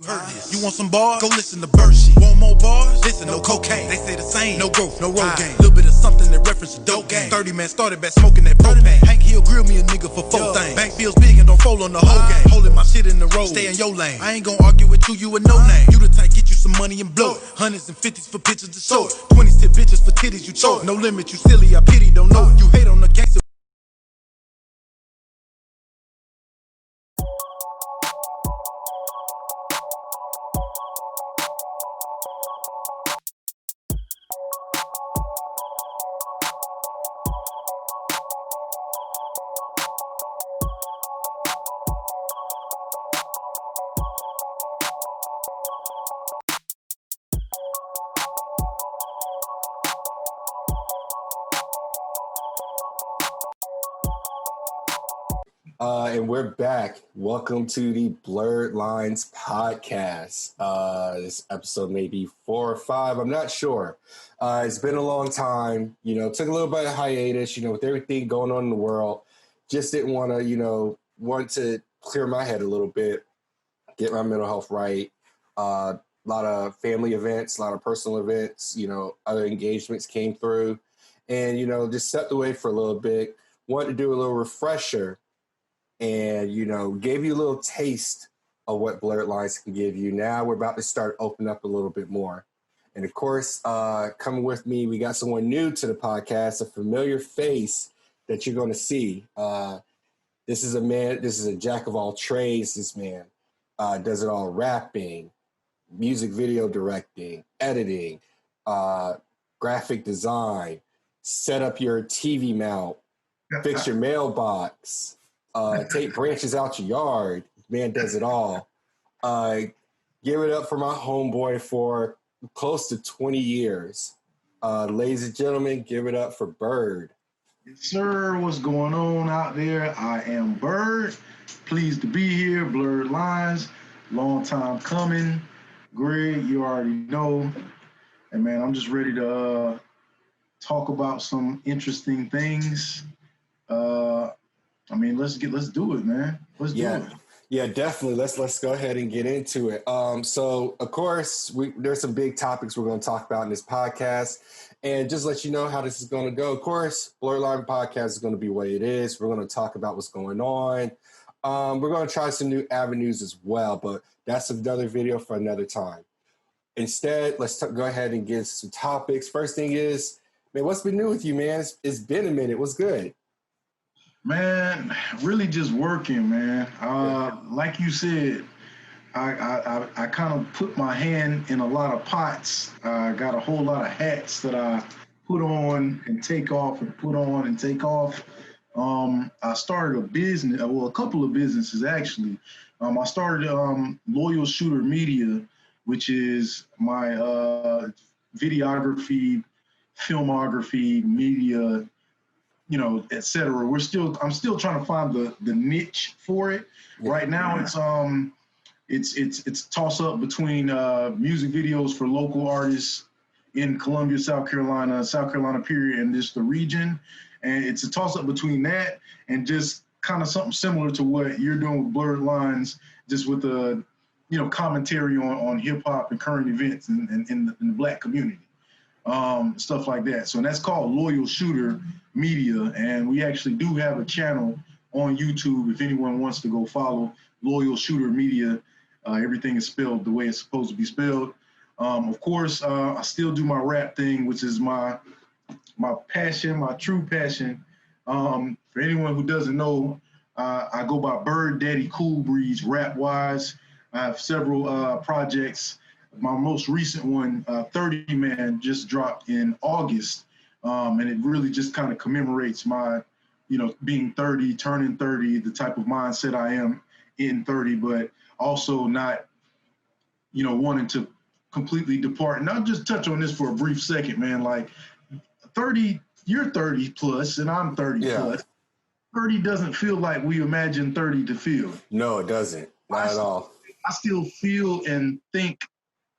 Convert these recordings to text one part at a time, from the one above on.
Heard this. You want some bars? Go listen to Bird shit. Want more bars? Listen, no cocaine. They say the same. No growth, no road game. Little bit of something that reference the dope game. 30 man started back smoking that propane. Hank Hill grill me a nigga for 4 things. Bank feels big and don't fold on the whole game. Holding my shit in the road. Stay in your lane. I ain't gon' argue with you a no name. You the type get you some money and blow it. Hundreds and fifties for pictures to show it. 20s tip bitches for titties you choke. No limit, you silly, I pity, don't know it. You hate on the gangster. And we're back. Welcome to the Blerd Lines podcast. This episode may be 4 or 5. I'm not sure. It's been a long time. Took a little bit of hiatus, with everything going on in the world. Just didn't want to, want to clear my head a little bit, get my mental health right. A lot of family events, a lot of personal events, other engagements came through. And, just stepped away for a little bit. Wanted to do a little refresher. And, gave you a little taste of what Blerd Lines can give you. Now we're about to start opening up a little bit more. And, of course, coming with me, we got someone new to the podcast, a familiar face that you're going to see. This is a jack of all trades, this man. Does it all: rapping, music video directing, editing, graphic design, set up your TV mount, fix your mailbox, take branches out your yard. Man does it all. Give it up for my homeboy for close to 20 years. Ladies and gentlemen, give it up for Byrd. Yes, sir. What's going on out there? I am Byrd. Pleased to be here. Blerd Lines. Long time coming. Greg, you already know. And man, I'm just ready to talk about some interesting things. Let's do it, man. Let's do it. Yeah, definitely. Let's go ahead and get into it. So of course, there's some big topics we're going to talk about in this podcast, and just let you know how this is going to go. Of course, Blerd Line podcast is going to be what it is. We're going to talk about what's going on. We're going to try some new avenues as well, but that's another video for another time. Instead, let's go ahead and get some topics. First thing is, man, what's been new with you, man? It's been a minute. What's good? Man, really just working, man. Like you said, I kind of put my hand in a lot of pots. I got a whole lot of hats that I put on and take off and put on and take off. I started a business, a couple of businesses actually. I started Loyal Shooter Media, which is my videography, filmography, media, et cetera. I'm still trying to find the niche for it. Right now, it's toss up between music videos for local artists in Columbia, South Carolina period, and just the region. And it's a toss up between that and just kind of something similar to what you're doing with Blerd Lines, just with the commentary on hip hop and current events in the Black community. Stuff like that. So that's called Loyal Shooter Media, and we actually do have a channel on YouTube if anyone wants to go follow Loyal Shooter Media. Everything is spelled the way it's supposed to be spelled. Of course, I still do my rap thing, which is my passion, my true passion. For anyone who doesn't know, I go by Byrd Daddy Cool Breeze rap-wise. I have several projects. My most recent one, 30 Man, just dropped in August, and it really just kind of commemorates my, being 30, turning 30, the type of mindset I am in 30, but also not, wanting to completely depart. And I'll just touch on this for a brief second, man. Like 30, you're 30 plus, and I'm 30 plus. 30 doesn't feel like we imagine 30 to feel. No, it doesn't. Not at all. I still feel and think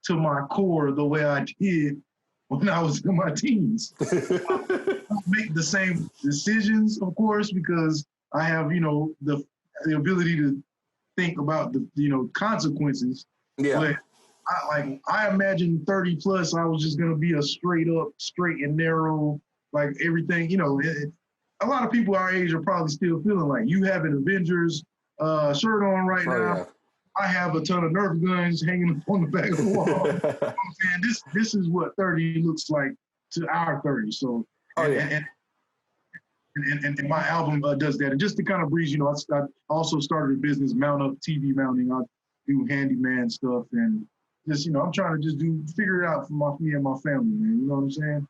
to my core the way I did when I was in my teens. I make the same decisions, of course, because I have, the ability to think about the, consequences Yeah. But I imagine 30 plus, I was just gonna be a straight and narrow, like everything. A lot of people our age are probably still feeling like you have an Avengers shirt on right now. Yeah. I have a ton of Nerf guns hanging on the back of the wall. I'm saying this is what 30 looks like to our 30. So, and my album does that. And just to kind of breeze, I also started a business, Mount Up TV mounting. I do handyman stuff and just, I'm trying to just figure it out for me and my family, man. You know what I'm saying?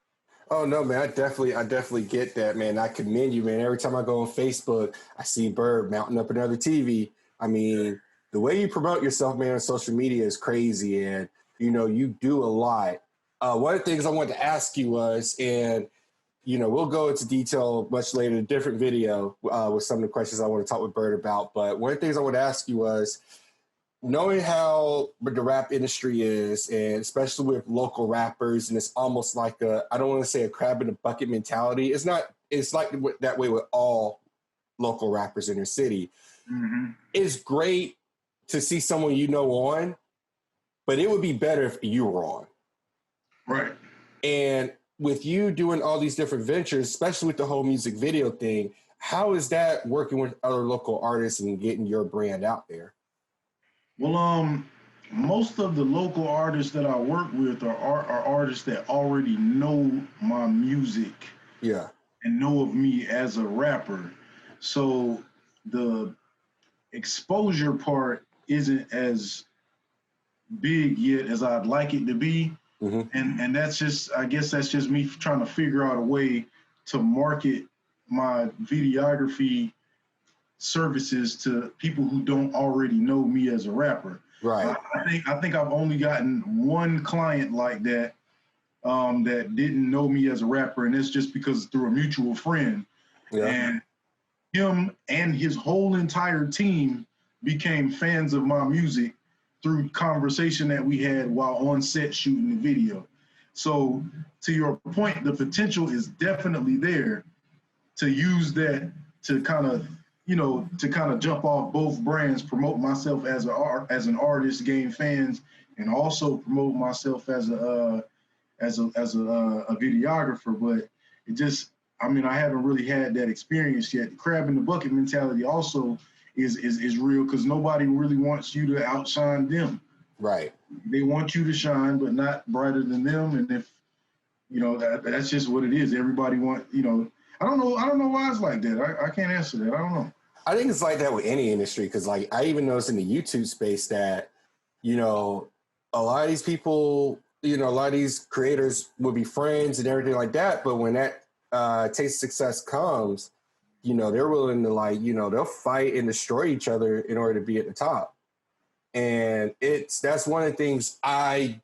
Oh no, man! I definitely get that, man. I commend you, man. Every time I go on Facebook, I see Byrd mounting up another TV. I mean, the way you promote yourself, man, on social media is crazy, and you do a lot. One of the things I wanted to ask you was, and we'll go into detail much later in a different video with some of the questions I want to talk with Byrd about. But one of the things I want to ask you was, knowing how the rap industry is, and especially with local rappers, and it's almost like I don't want to say a crab in a bucket mentality. It's not. It's like that way with all local rappers in their city. Mm-hmm. It's great to see someone on, but it would be better if you were on. Right. And with you doing all these different ventures, especially with the whole music video thing, how is that working with other local artists and getting your brand out there? Well, most of the local artists that I work with are artists that already know my music. Yeah. And know of me as a rapper. So the exposure part isn't as big yet as I'd like it to be. Mm-hmm. And I guess that's just me trying to figure out a way to market my videography services to people who don't already know me as a rapper. Right. I think I've only gotten one client like that that didn't know me as a rapper, and it's just because through a mutual friend. Yeah. And him and his whole entire team became fans of my music through conversation that we had while on set shooting the video. So to your point, the potential is definitely there to use that to kind of jump off both brands, promote myself as an artist, gain fans, and also promote myself as a videographer. But it just, I haven't really had that experience yet. The crab in the bucket mentality also is real, because nobody really wants you to outshine them. Right. They want you to shine, but not brighter than them. And if that's just what it is. Everybody I don't know why it's like that. I can't answer that. I don't know. I think it's like that with any industry, because like I even noticed in the YouTube space that a lot of these people, a lot of these creators will be friends and everything like that, but when that taste of success comes, they're willing to they'll fight and destroy each other in order to be at the top. And that's one of the things I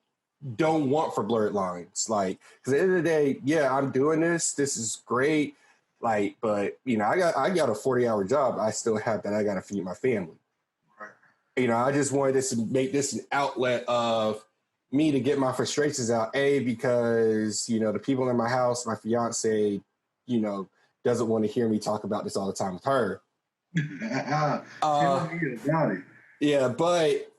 don't want for Blerd Lines. Like, because at the end of the day, yeah, I'm doing this. This is great. Like, but I got a 40-hour job. I still have that. I got to feed my family. Right. I just wanted this to make this an outlet of me to get my frustrations out. Because the people in my house, my fiance, doesn't want to hear me talk about this all the time with her. Tell me about it. Yeah, but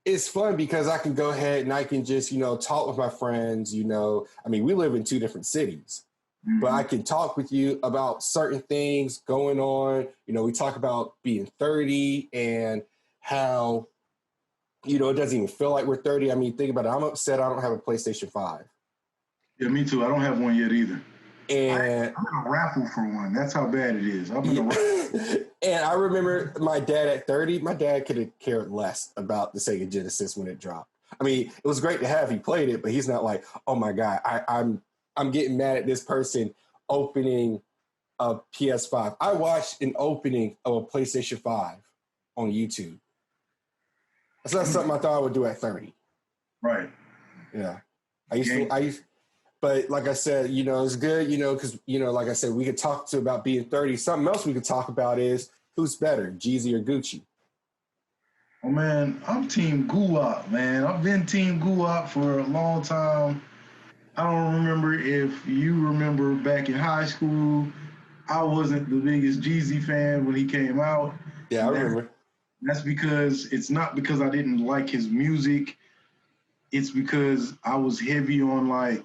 it's fun because I can go ahead and I can just talk with my friends. We live in two different cities. Mm-hmm. But I can talk with you about certain things going on. We talk about being 30 and how, it doesn't even feel like we're 30. Think about it. I'm upset I don't have a PlayStation 5. Yeah, me too. I don't have one yet either. And I'm in a raffle for one. That's how bad it is. I'm in a raffle. And I remember my dad at 30, my dad could have cared less about the Sega Genesis when it dropped. It was great to have. He played it, but he's not like, oh my God, I'm getting mad at this person opening a PS5. I watched an opening of a PlayStation 5 on YouTube. That's not something I thought I would do at 30. Right. Yeah. But like I said, it's good, because, like I said, we could talk about being 30. Something else we could talk about is who's better, Jeezy or Gucci? Oh, man, I'm Team Guwop, man. I've been Team Guwop for a long time. I don't remember if you remember back in high school, I wasn't the biggest Jeezy fan when he came out. Yeah, I remember. That's because it's not because I didn't like his music. It's because I was heavy on like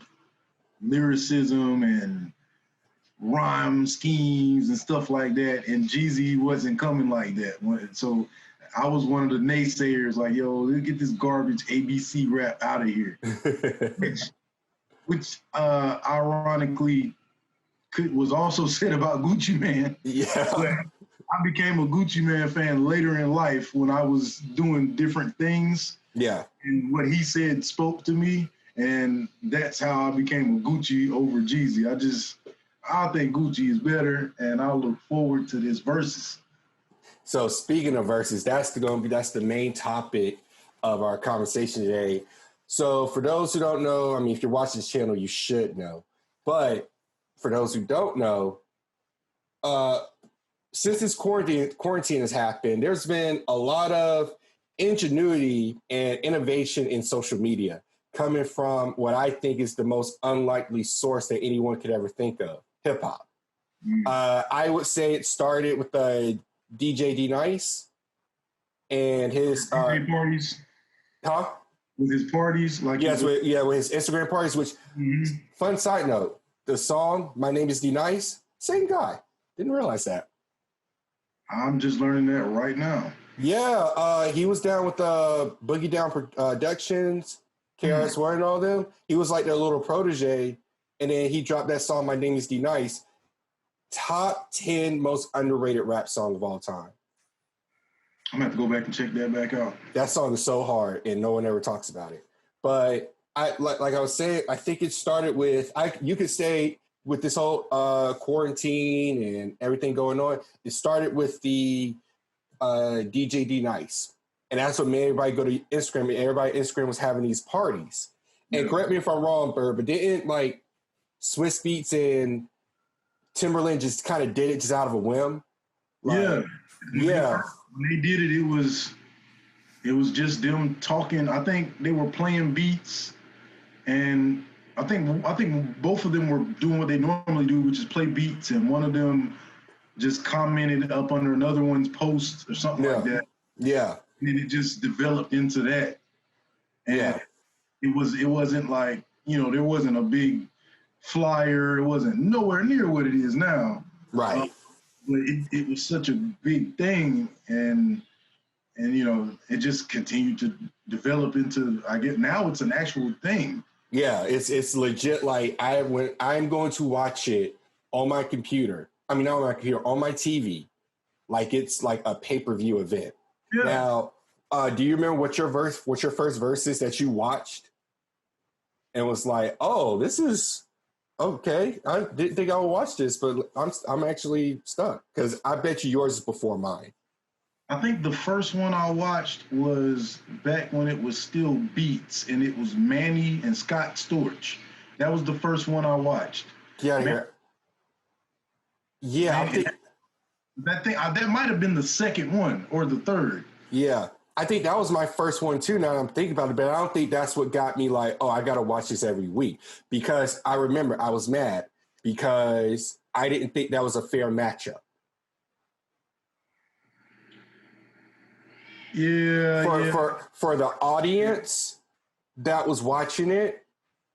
lyricism and rhyme schemes and stuff like that. And Jeezy wasn't coming like that. So I was one of the naysayers, like, yo, let's get this garbage ABC rap out of here. which ironically was also said about Gucci Mane. Yeah. But I became a Gucci Mane fan later in life when I was doing different things. Yeah. And what he said spoke to me, and that's how I became a Gucci over Jeezy. I think Gucci is better, and I look forward to this Verzuz. So speaking of Verzuz, that's the main topic of our conversation today. So for those who don't know, I mean, if you're watching this channel, you should know. But for those who don't know, since this quarantine has happened, there's been a lot of ingenuity and innovation in social media coming from what I think is the most unlikely source that anyone could ever think of, hip hop. I would say it started with DJ D Nice and his parties. Huh? With his parties, like yes, with his Instagram parties. Which fun side note, the song "My Name Is D Nice," same guy. Didn't realize that. I'm just learning that right now. Yeah, he was down with Boogie Down Productions, KRS-One, and all them. He was like their little protege, and then he dropped that song "My Name Is D Nice." Top 10 most underrated rap song of all time. I'm gonna have to go back and check that back out. That song is so hard, and no one ever talks about it. But like I was saying, I think it started with you could say with this whole quarantine and everything going on, it started with the DJ D Nice, and that's what made everybody go to Instagram. And everybody on Instagram was having these parties. And correct me if I'm wrong, Byrd, but didn't like Swiss Beats and Timberland just kind of did it just out of a whim? Yeah. Yeah. When they did it, it was just them talking. I think they were playing beats, and I think both of them were doing what they normally do, which is play beats, and one of them just commented up under another one's post or something like that. Yeah. And it just developed into that. And it wasn't like, there wasn't a big flyer. It wasn't nowhere near what it is now. Right. But it was such a big thing, and it just continued to develop into, I guess now it's an actual thing. Yeah, it's legit. Like I'm going to watch it on my computer. I mean, not on my computer, on my TV. Like it's like a pay-per-view event. Yeah. Now, do you remember what's your first Verzuz that you watched and was like, oh, this is okay. I didn't think I would watch this, but I'm actually stuck because I bet you yours is before mine. I think the first one I watched was back when it was still Beats, and it was Manny and Scott Storch. That was the first one I watched. Yeah, yeah. I think that might have been the second one or the third. Yeah, I think that was my first one too. Now that I'm thinking about it, but I don't think that's what got me like, oh, I got to watch this every week, because I remember I was mad because I didn't think that was a fair matchup. For the audience that was watching it,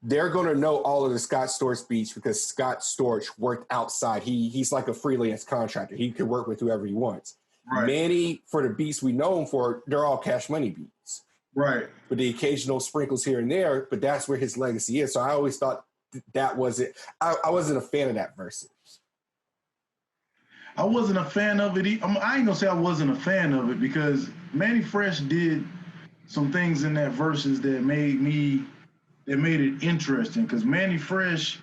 they're going to know all of the Scott Storch beats because Scott Storch worked outside. He's like a freelance contractor. He can work with whoever he wants. Right. Manny, for the beats we know him for, they're all Cash Money beats. Right. But the occasional sprinkles here and there, but that's where his legacy is. So I always thought that was it. I wasn't a fan of that Verzuz. I wasn't a fan of it. I ain't gonna say I wasn't a fan of it because Manny Fresh did some things in that Verzuz that made it interesting, because Manny Fresh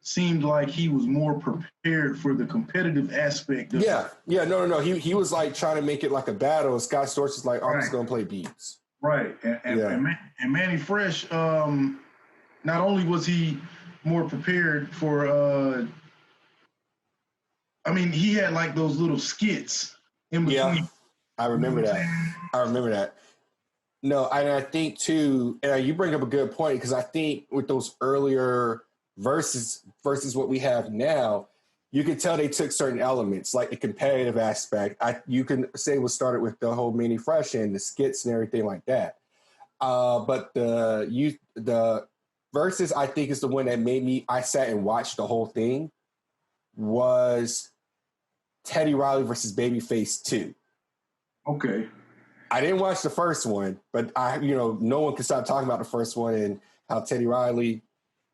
seemed like he was more prepared for the competitive aspect of it. No. He was like trying to make it like a battle. Scott Storch is like, I'm just gonna play beats. Right. And Manny Fresh, not only was he more prepared for he had like those little skits in between. Yeah, I remember that. No, and I think too, and you bring up a good point, because I think with those earlier versus what we have now, you could tell they took certain elements, like the competitive aspect. You can say it was started with the whole Mini Fresh and the skits and everything like that. But the Verzuz, I think, is the one that made me. I sat and watched the whole thing. Was Teddy Riley versus Babyface 2. Okay. I didn't watch the first one, but no one could stop talking about the first one and how Teddy Riley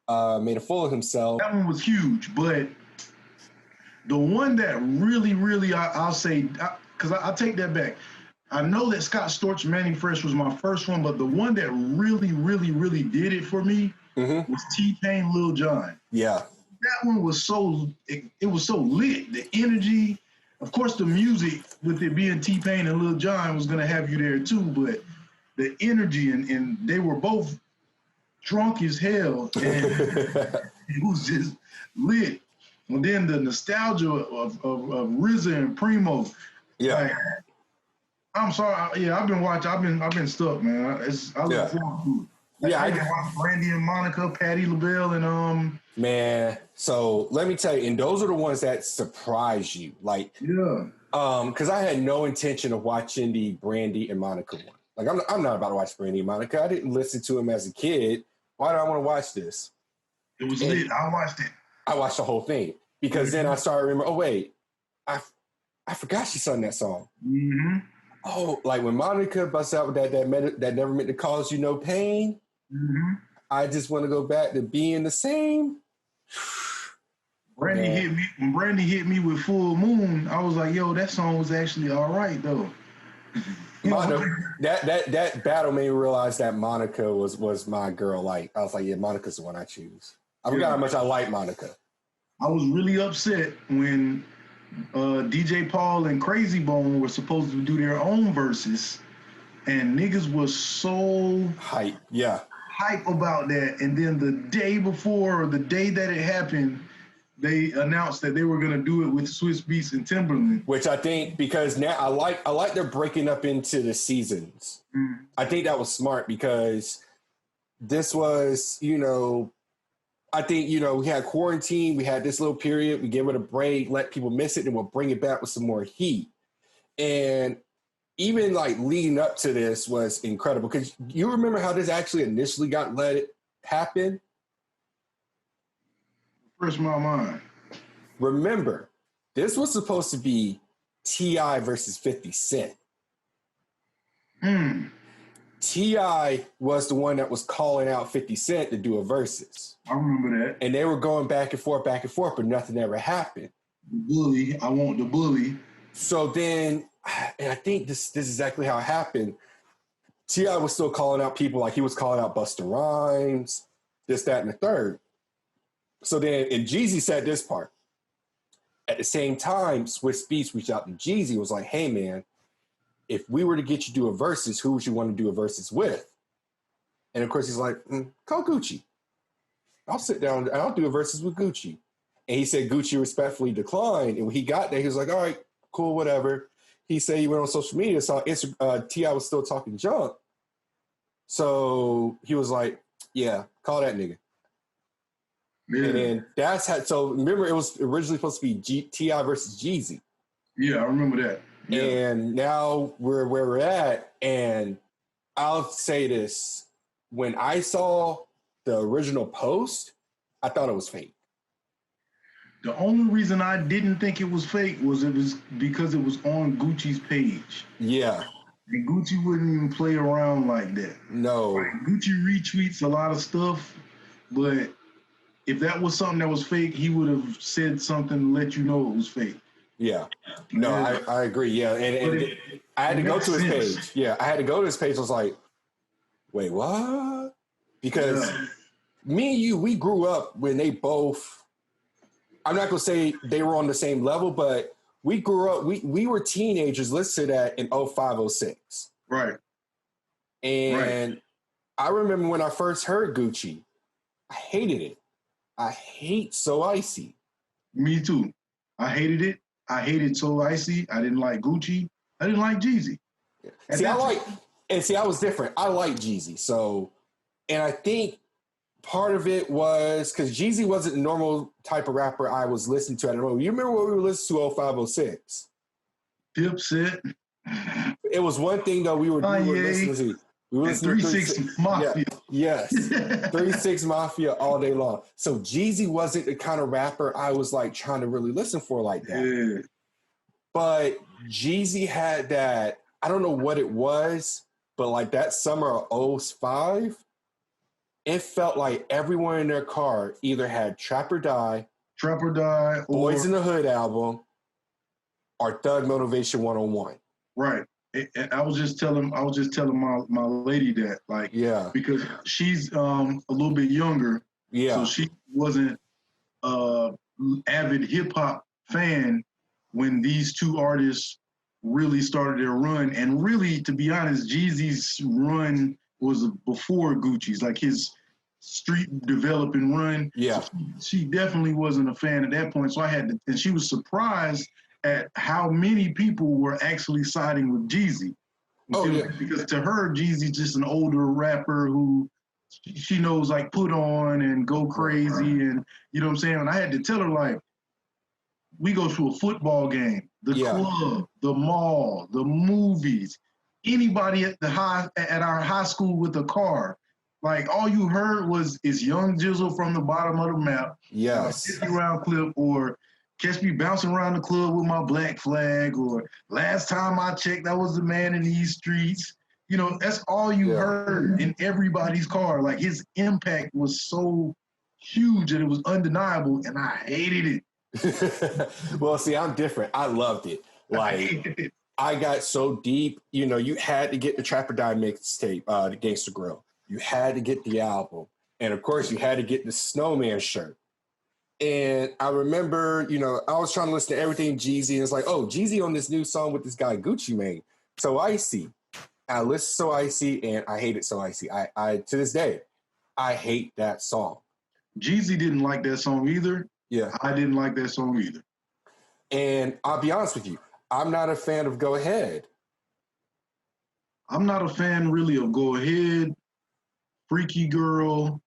made a fool of himself. That one was huge, but the one that really, really, I'll say, because I take that back. I know that Scott Storch Manning Fresh was my first one, but the one that really, really, really did it for me was T-Pain Lil Jon. Yeah. That one was it was so lit. The energy, of course, the music with it being T-Pain and Lil Jon was going to have you there too, but the energy and they were both drunk as hell and it was just lit. And then the nostalgia of RZA and Primo. Yeah. Like, I'm sorry. Yeah, I've been stuck, man. I look forward to it. Yeah, I can watch Brandy and Monica, Patti LaBelle, and Man, so let me tell you, and those are the ones that surprise you, like because I had no intention of watching the Brandy and Monica one. Like I'm not about to watch Brandy and Monica. I didn't listen to him as a kid. Why do I want to watch this? It was lit. I watched it. I watched the whole thing because then I started remembering. Oh wait, I forgot she sung that song. Mm-hmm. Oh, like when Monica busts out with that never meant to cause you no pain. Mm-hmm. I just want to go back to being the same. Brandy hit me. When Brandy hit me with Full Moon, I was like, "Yo, that song was actually all right, though." That battle made me realize that Monica was my girl. Like I was like, yeah, Monica's the one I choose. I forgot how much I like Monica. I was really upset when DJ Paul and Crazy Bone were supposed to do their own verses, and niggas was so hype about that. And then the day before, or the day that it happened, they announced that they were gonna do it with Swizz Beatz and Timberland. Which I think, because now I like they're breaking up into the seasons. I think that was smart because this was, I think, we had quarantine, we had this little period, we give it a break, let people miss it, and we'll bring it back with some more heat. And even like leading up to this was incredible because you remember how this actually initially got let happen? Fresh my mind. Remember, this was supposed to be T.I. versus 50 Cent. T.I. was the one that was calling out 50 Cent to do a versus. I remember that. And they were going back and forth, but nothing ever happened. The bully. I want the bully. So then, and I think this is exactly how it happened. T.I. was still calling out people, like he was calling out Busta Rhymes, this, that, and the third. So then, and Jeezy said this part. At the same time, Swizz Beatz reached out to Jeezy, was like, hey man, if we were to get you to do a versus, who would you want to do a versus with? And of course he's like, call Gucci. I'll sit down and I'll do a versus with Gucci. And he said Gucci respectfully declined. And when he got there, he was like, all right, cool, whatever. He said he went on social media, saw T.I. was still talking junk. So he was like, yeah, call that nigga. Yeah. And then so remember, it was originally supposed to be T.I. versus Jeezy. Yeah, I remember that. Yeah. And now we're where we're at. And I'll say this. When I saw the original post, I thought it was fake. The only reason I didn't think it was fake was because it was on Gucci's page. Yeah. And Gucci wouldn't even play around like that. No. Like, Gucci retweets a lot of stuff, but if that was something that was fake, he would have said something to let you know it was fake. Yeah. No, I agree. Yeah. And I had to go to his page. Yeah. I had to go to his page. I was like, wait, what? Because me and you, we grew up when they both, I'm not going to say they were on the same level, but we grew up, we were teenagers listening to that in 05, 06. Right. And I remember when I first heard Gucci, I hated it. I hate So Icy. Me too. I hated it. I hated So Icy. I didn't like Gucci. I didn't like Jeezy. I was different. I like Jeezy. So, and I think part of it was because Jeezy wasn't the normal type of rapper I was listening to at the moment. You remember what we were listening to 0506? Dipset. It was one thing though we were listening to. We were listening to 3-6 Mafia. Yeah, yes. 3-6 Mafia all day long. So Jeezy wasn't the kind of rapper I was like trying to really listen for like that. Yeah. But Jeezy had that, I don't know what it was, but like that summer of 05, it felt like everyone in their car either had Trap or Die, or Boys in the Hood album, or Thug Motivation 101. Right. And I was just telling my lady that, like, Yeah, because she's a little bit younger, yeah, so she wasn't avid hip hop fan when these two artists really started their run. And really, to be honest, Jeezy's run was before Gucci's, like his street developing run. yeah. So she definitely wasn't a fan at that point. So I had to, and she was surprised at how many people were actually siding with Jeezy. Because to her, Jeezy's just an older rapper who she knows like put on and go crazy, and you know what I'm saying? And I had to tell her, like, we go to a football game, the club, the mall, the movies, anybody at our high school with a car, like all you heard is Young Jizzle from the bottom of the map. Yes. 50 round clip, or catch me bouncing around the club with my black flag, or last time I checked, I was the man in these streets. You know, that's all you heard in everybody's car. Like, his impact was so huge that it was undeniable, and I hated it. Well, see, I'm different. I loved it. Like, I got so deep. You know, you had to get the Trap or Die mixtape, the Gangsta Grill. You had to get the album. And, of course, you had to get the Snowman shirt. And I remember, you know, I was trying to listen to everything Jeezy, and it's like, oh, Jeezy on this new song with this guy Gucci Mane. So Icy. I listened to So Icy, and I hated So Icy. I to this day, I hate that song. Jeezy didn't like that song either. Yeah. I didn't like that song either. And I'll be honest with you, I'm not a fan of Go Ahead. I'm not a fan really of Go Ahead, Freaky Girl,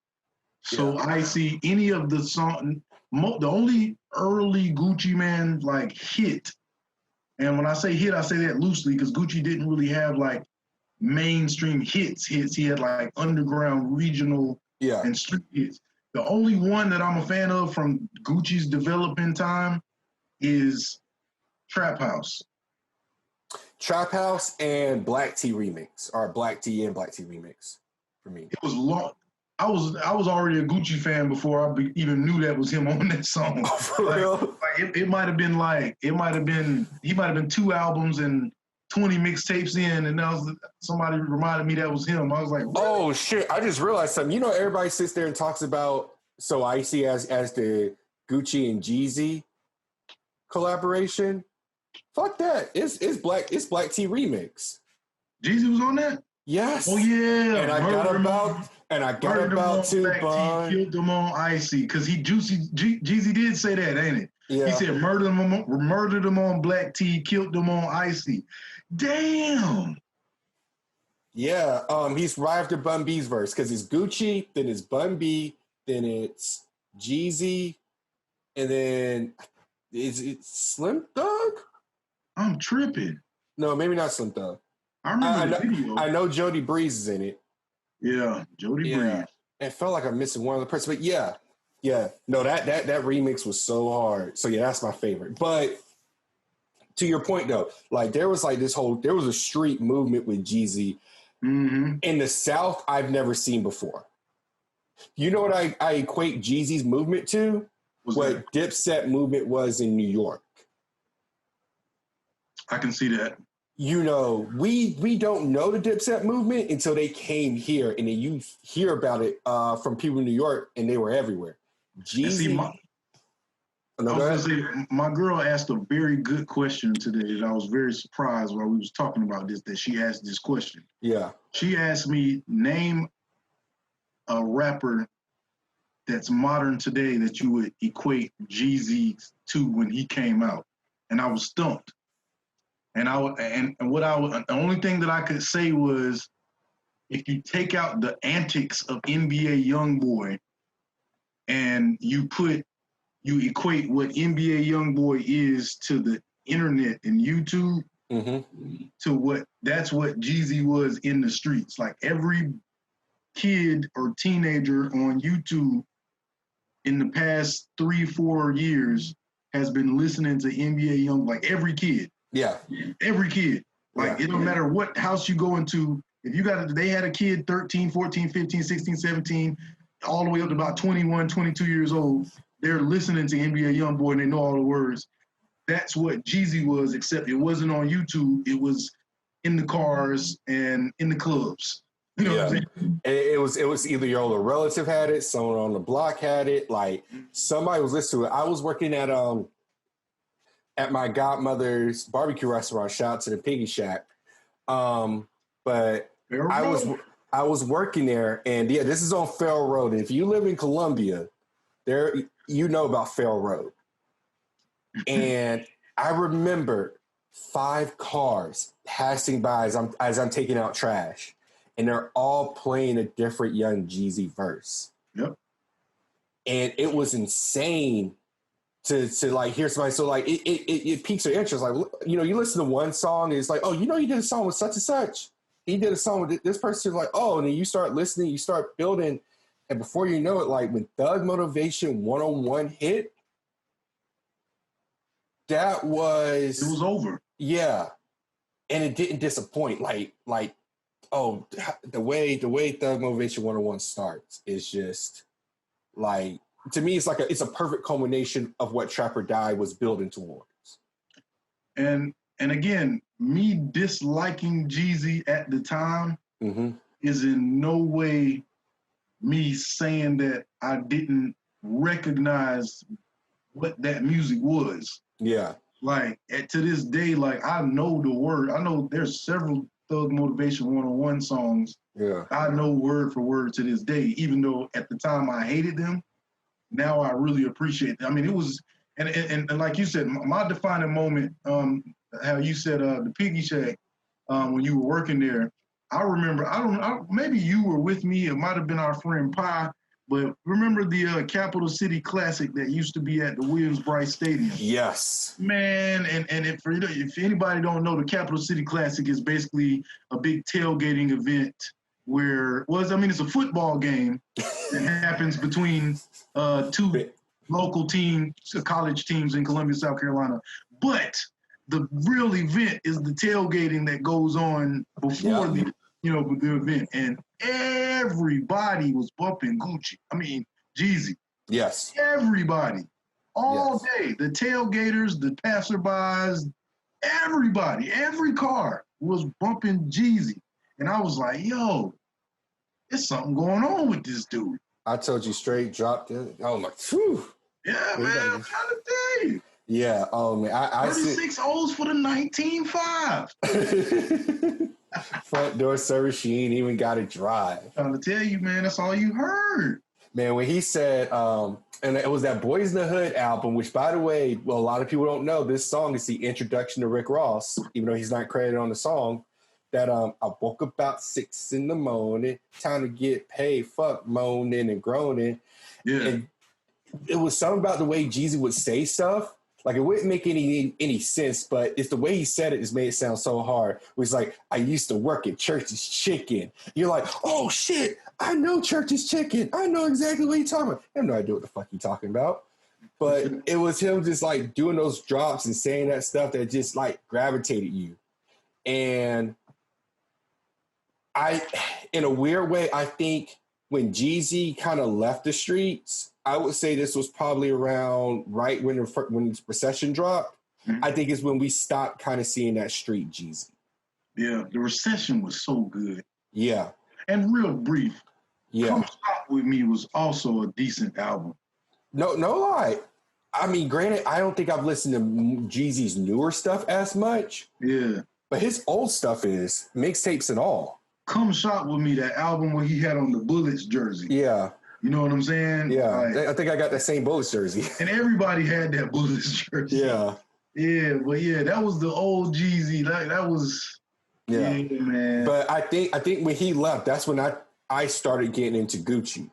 So Icy, any of the song. The only early Gucci Mane like hit, and when I say hit, I say that loosely because Gucci didn't really have like mainstream hits. He had like underground, regional, and street hits. The only one that I'm a fan of from Gucci's developing time is Trap House. Trap House and Black Tea Remix, or Black Tea and Black Tea Remix for me. It was long. I was already a Gucci fan before I even knew that was him on that song. Oh, for real? It might have been he might have been 2 albums and 20 mixtapes in, and that was somebody reminded me that was him. I was like, what? Oh shit! I just realized something. You know, everybody sits there and talks about So Icy as the Gucci and Jeezy collaboration. Fuck that! It's Black Tea Remix. Jeezy was on that. Yes. Oh yeah. And I got about to Bun. Killed them on Icy because Jeezy did say that, ain't it? Yeah. He said murdered them on Black Tea, killed them on Icy. Damn. Yeah. He's arrived at Bun B's verse because it's Gucci, then it's Bun B, then it's Jeezy, and then is it Slim Thug? I'm tripping. No, maybe not Slim Thug. I remember the video. I know Jody Breeze is in it. Yeah, Jody Breeze. It felt like I'm missing one other person, but yeah. No, that remix was so hard. So yeah, that's my favorite. But to your point though, like there was a street movement with Jeezy in the South I've never seen before. You know what I equate Jeezy's movement to? What Dipset movement was in New York. I can see that. You know, we don't know the Dipset movement until they came here, and then you hear about it from people in New York, and they were everywhere. Jeezy. My girl asked a very good question today that I was very surprised while we was talking about this, that she asked this question. Yeah. She asked me, name a rapper that's modern today that you would equate Jeezy to when he came out. And I was stumped. The only thing that I could say was, if you take out the antics of NBA YoungBoy and you equate what NBA YoungBoy is to the internet and YouTube to that's what Jeezy was in the streets. Like every kid or teenager on YouTube in the past 3-4 years has been listening to NBA like every kid. Yeah. Every kid. Like it don't matter what house you go into. If they had a kid 13, 14, 15, 16, 17, all the way up to about 21, 22 years old, they're listening to NBA YoungBoy and they know all the words. That's what Jeezy was, except it wasn't on YouTube. It was in the cars and in the clubs. You know what I'm saying? And it was either your older relative had it, someone on the block had it, like somebody was listening to it. I was working at my godmother's barbecue restaurant. Shout out to the Piggy Shack. But I was working there, and yeah, this is on Farrell Road. And if you live in Columbia, you know about Farrell Road. And I remember 5 cars passing by as I'm taking out trash, and they're all playing a different Young Jeezy verse. Yep. And it was insane to like hear somebody. So like it piques your interest. Like, you know, you listen to one song and it's like, oh, you know, he did a song with such and such. He did a song with this person. Like, oh, and then you start listening, you start building, and before you know it, like when Thug Motivation 101 hit, it was over. Yeah, and it didn't disappoint. Like oh, the way Thug Motivation 101 starts is just like, to me, it's a perfect culmination of what Trap or Die was building towards. And again, me disliking Jeezy at the time is in no way me saying that I didn't recognize what that music was. Yeah. Like to this day, like I know the word. I know there's several Thug Motivation 101 songs. Yeah. I know word for word to this day, even though at the time I hated them. Now I really appreciate them. I mean, it was, and like you said, my defining moment, how you said the Piggy Shack, when you were working there, I remember, maybe you were with me, it might have been our friend Pi, but remember the Capital City Classic that used to be at the Williams-Brice Stadium? Yes. Man, and if anybody don't know, the Capital City Classic is basically a big tailgating event where, it's a football game that happens between 2 local teams, college teams in Columbia, South Carolina. But the real event is the tailgating that goes on before the event. And everybody was bumping Gucci. I mean, Jeezy. Yes. Everybody. All day. The tailgaters, the passerbys, everybody, every car was bumping Jeezy. And I was like, yo, there's something going on with this dude. I told you straight, dropped it. Oh my, whew. Yeah, man, I'm trying to tell you. Yeah, oh man, I 36 O's for the 19.5. Front door service, she ain't even got to drive. I'm trying to tell you, man, that's all you heard. Man, when he said, and it was that Boys in the Hood album, which, by the way, a lot of people don't know, this song is the introduction to Rick Ross, even though he's not credited on the song, that I woke about 6 a.m, time to get paid, fuck moaning and groaning. Yeah. And it was something about the way Jeezy would say stuff. Like, it wouldn't make any sense, but it's the way he said it just made it sound so hard. It was like, I used to work at Church's Chicken. You're like, oh, shit, I know Church's Chicken. I know exactly what you're talking about. I have no idea what the fuck you're talking about. But it was him just, like, doing those drops and saying that stuff that just, like, gravitated you. And in a weird way, I think when Jeezy kind of left the streets, I would say this was probably around right when the recession dropped. Mm-hmm. I think is when we stopped kind of seeing that street Jeezy. Yeah, the recession was so good. Yeah. And real brief. Yeah. Come Stop With Me was also a decent album. No lie. I mean, granted, I don't think I've listened to Jeezy's newer stuff as much. Yeah. But his old stuff is mixtapes and all. Come Shop With Me, that album where he had on the Bullets jersey. Yeah. You know what I'm saying? Yeah. Like, I think I got that same Bullets jersey. And everybody had that Bullets jersey. Yeah. Yeah, but yeah, that was the old Jeezy. That was, yeah, man. But I think when he left, that's when I started getting into Gucci.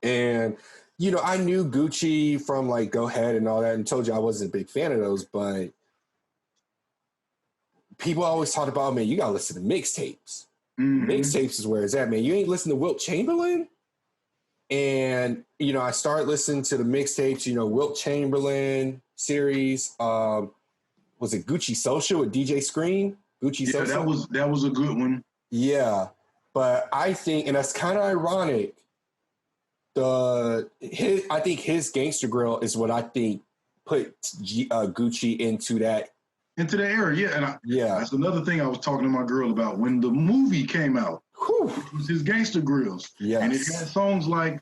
And, you know, I knew Gucci from like Go Ahead and all that and told you I wasn't a big fan of those, but people always talked about, man, you got to listen to mixtapes. Mixtapes is where it's at, man. You ain't listen to Wilt Chamberlain? And, you know, I started listening to the mixtapes, you know, Wilt Chamberlain series. Was it Gucci Social with DJ Scream? Gucci Social? That was a good one. Yeah. But I think, and that's kind of ironic, I think his Gangster Grill is what I think put Gucci into that era, yeah. And that's another thing I was talking to my girl about. When the movie came out, it was his Gangster Grills. Yes. And it had songs like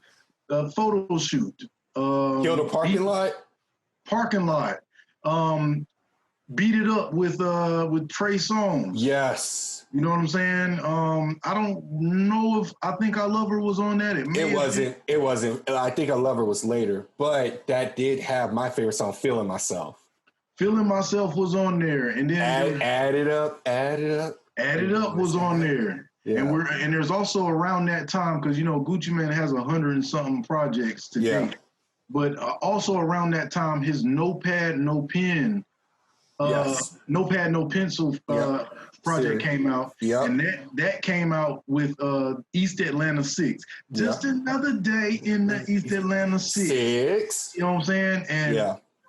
Photo Shoot. Kill the Parking Lot. Parking Lot. Beat It Up with Trey Songz. Yes. You know what I'm saying? I don't know if I Think I Love Her was on that. It wasn't. I Think I Love Her was later, but that did have my favorite song, Feeling Myself. Feeling Myself was on there, and then Add It Up was on there. Yeah. And there's also around that time, because you know Gucci Mane has 100 and something projects to date, but also around that time his Notepad No Pen, Notepad No Pencil project came out, and that came out with East Atlanta 6. Just another day in the East Atlanta 6. You know what I'm saying?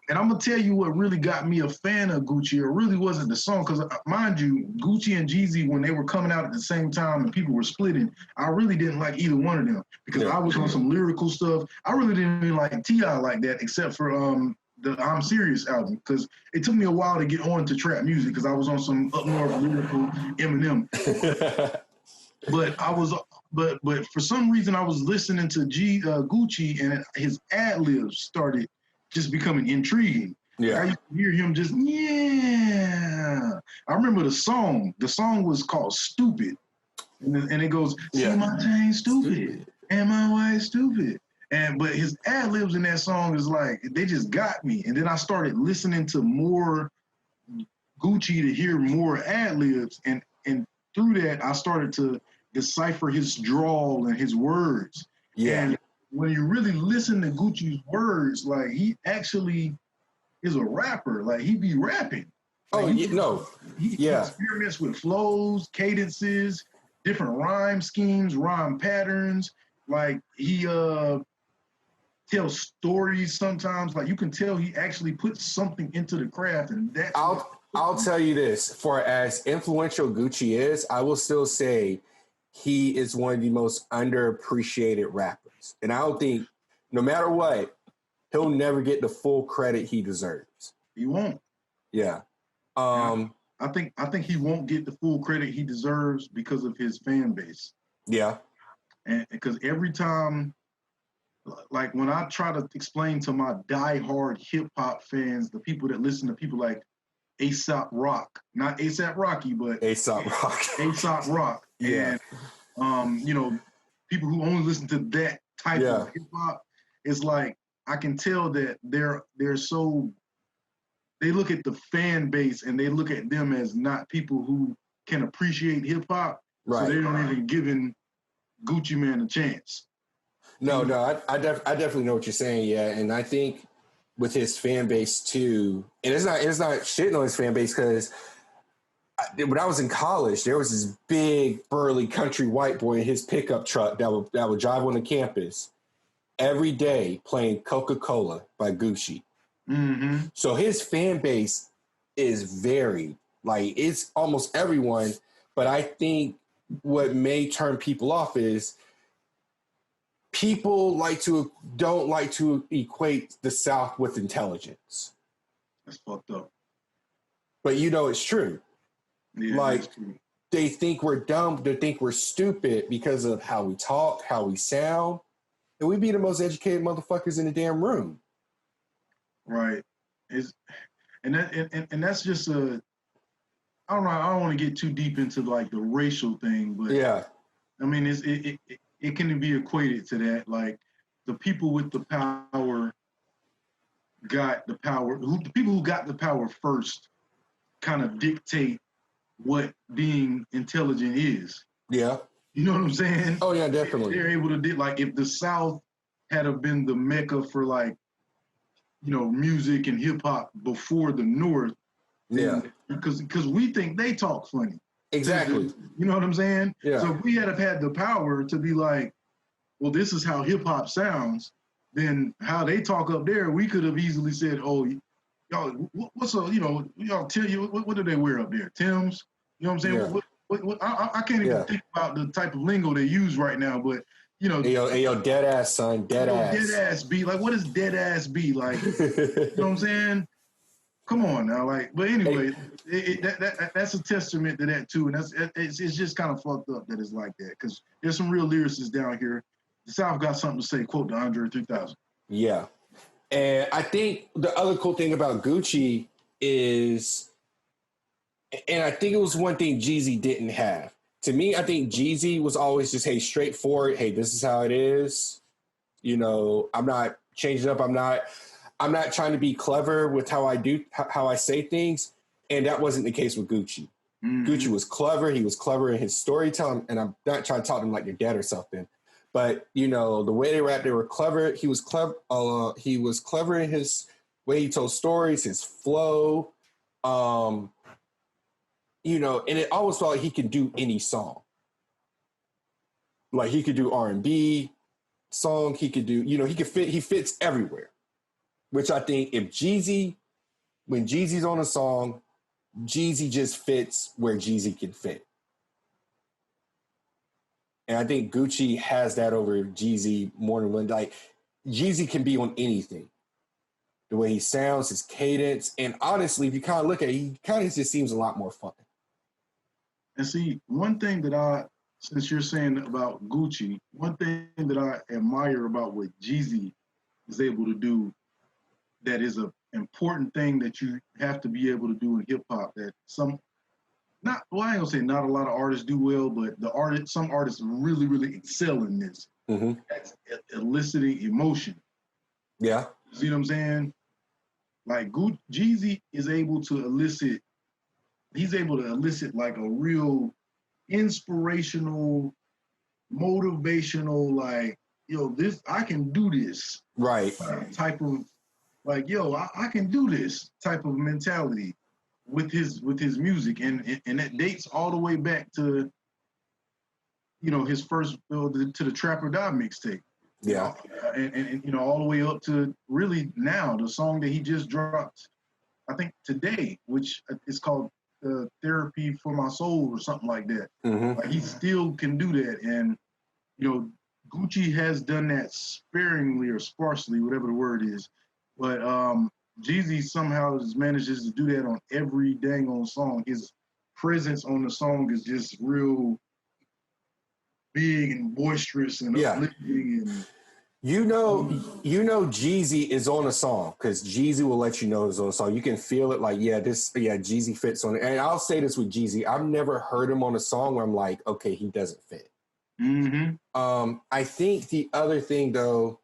And I'm going to tell you what really got me a fan of Gucci. It really wasn't the song, because mind you, Gucci and Jeezy, when they were coming out at the same time and people were splitting, I really didn't like either one of them, because I was on some lyrical stuff. I really didn't even like T.I. like that, except for the I'm Serious album, because it took me a while to get on to trap music, because I was on some up north lyrical Eminem. But for some reason I was listening to Gucci, and his ad-libs started just becoming intriguing. Yeah. I used to hear him just, I remember the song. The song was called Stupid. And it goes, see my chain stupid, and my wife stupid. But his ad-libs in that song is like, they just got me. And then I started listening to more Gucci to hear more ad-libs. And through that, I started to decipher his drawl and his words. Yeah. And when you really listen to Gucci's words, like, he actually is a rapper. Like, he be rapping. Like, he experiments with flows, cadences, different rhyme schemes, rhyme patterns. Like, he tells stories sometimes. Like, you can tell he actually puts something into the craft, and that's I'll tell you this, for as influential Gucci is, I will still say he is one of the most underappreciated rappers. And I don't think, no matter what, he'll never get the full credit he deserves. He won't. Yeah. I think he won't get the full credit he deserves because of his fan base. Yeah. And because every time, like when I try to explain to my diehard hip hop fans, the people that listen to people like A$AP Rock, not A$AP Rocky, but A$AP Rock. A$AP Rock. Yeah. And, you know, people who only listen to that type of hip hop, it's like, I can tell that they're so, they look at the fan base and they look at them as not people who can appreciate hip hop. Right. So they don't even giving Gucci Mane a chance. No, I definitely know what you're saying. Yeah. And I think with his fan base too, and it's not shitting on his fan base, because when I was in college, there was this big burly country white boy in his pickup truck that would drive on the campus every day playing Coca-Cola by Gucci. Mm-hmm. So his fan base is varied. Like, it's almost everyone. But I think what may turn people off is people don't like to equate the South with intelligence. That's fucked up. But you know it's true. Yeah, like, true. They think we're dumb. They think we're stupid because of how we talk, how we sound. And we be the most educated motherfuckers in the damn room. Right. And that's just a, I don't know, I don't want to get too deep into like the racial thing, but yeah. I mean, it can be equated to that. Like, the people with the power got the power. The people who got the power first kind of dictate what being intelligent is. Yeah. You know what I'm saying? Oh, yeah, definitely. They're able to do, like, if the South had have been the mecca for like, you know, music and hip hop before the North. Yeah. Because we think they talk funny. Exactly. You know what I'm saying? Yeah. So if we had have had the power to be like, well, this is how hip hop sounds, then how they talk up there, we could have easily said, oh, y'all, what's up? You know, y'all tell you what do they wear up there? Timbs. You know what I'm saying? Yeah. I can't even think about the type of lingo they use right now, but you know, hey, yo, dead ass, son, dead ass be like, what does dead ass be like? You know what I'm saying? Come on now, like, but anyway, that's a testament to that too, and it's just kind of fucked up that it's like that because there's some real lyricists down here. The South got something to say. Quote the Andre 3000. Yeah, and I think the other cool thing about Gucci is, and I think it was one thing Jeezy didn't have. To me, I think Jeezy was always just, hey, straightforward. Hey, this is how it is. You know, I'm not changing up. I'm not trying to be clever with how I say things. And that wasn't the case with Gucci. Mm-hmm. Gucci was clever. He was clever in his storytelling. And I'm not trying to talk to him like your dad or something. But, you know, the way they rapped, they were clever. He was clever. He was clever in his way he told stories, his flow. You know, and it always felt like he could do any song. Like he could do R&B song. He could do, you know, he fits everywhere. Which I think when Jeezy's on a song, Jeezy just fits where Jeezy can fit. And I think Gucci has that over Jeezy more than one. Like Jeezy can be on anything. The way he sounds, his cadence. And honestly, if you kind of look at it, he kind of just seems a lot more fun. And see, one thing that since you're saying about Gucci, one thing that I admire about what Jeezy is able to do that is an important thing that you have to be able to do in hip hop that I ain't gonna say not a lot of artists do well, but some artists really, really excel in this. Mm-hmm. That's eliciting emotion. Yeah. See what I'm saying? Like Jeezy is able to elicit like a real inspirational, motivational, like, yo, I can do this. Right. Type of, like, yo, I can do this type of mentality with his music. And that dates all the way back to, you know, his first, to the Trap or Die mixtape. Yeah. And, you know, all the way up to really now, the song that he just dropped, I think today, which is called Therapy for My Soul or something like that. Mm-hmm. Like he still can do that. And, you know, Gucci has done that sparingly or sparsely, whatever the word is. But Jeezy somehow manages to do that on every dang on song. His presence on the song is just real big and boisterous and uplifting. And you know, Jeezy is on a song because Jeezy will let you know it's on a song. You can feel it, like, Jeezy fits on it. And I'll say this with Jeezy: I've never heard him on a song where I'm like, okay, he doesn't fit. Mm-hmm. I think the other thing though,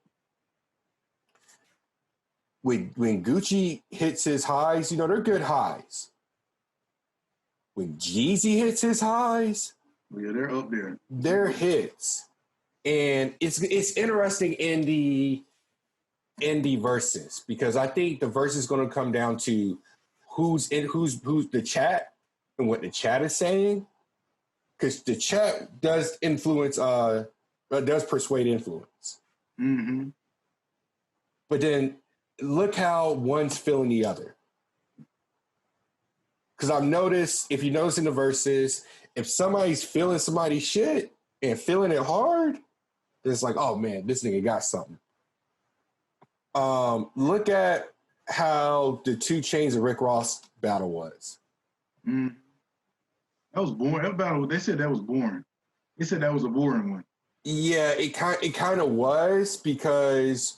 when Gucci hits his highs, you know, they're good highs. When Jeezy hits his highs, yeah, they're up there. They're hits. And it's interesting in the verses, because I think the verse is going to come down to who's the chat and what the chat is saying, because the chat does influence, does persuade influence. Mm-hmm. But then look how one's feeling the other. Because I've noticed, if you notice in the verses, if somebody's feeling somebody's shit and feeling it hard, it's like, oh man, this nigga got something. Look at how the 2 Chainz and Rick Ross battle was. Mm. That was boring. That battle, they said that was boring. They said that was a boring one. Yeah, it kind of was, because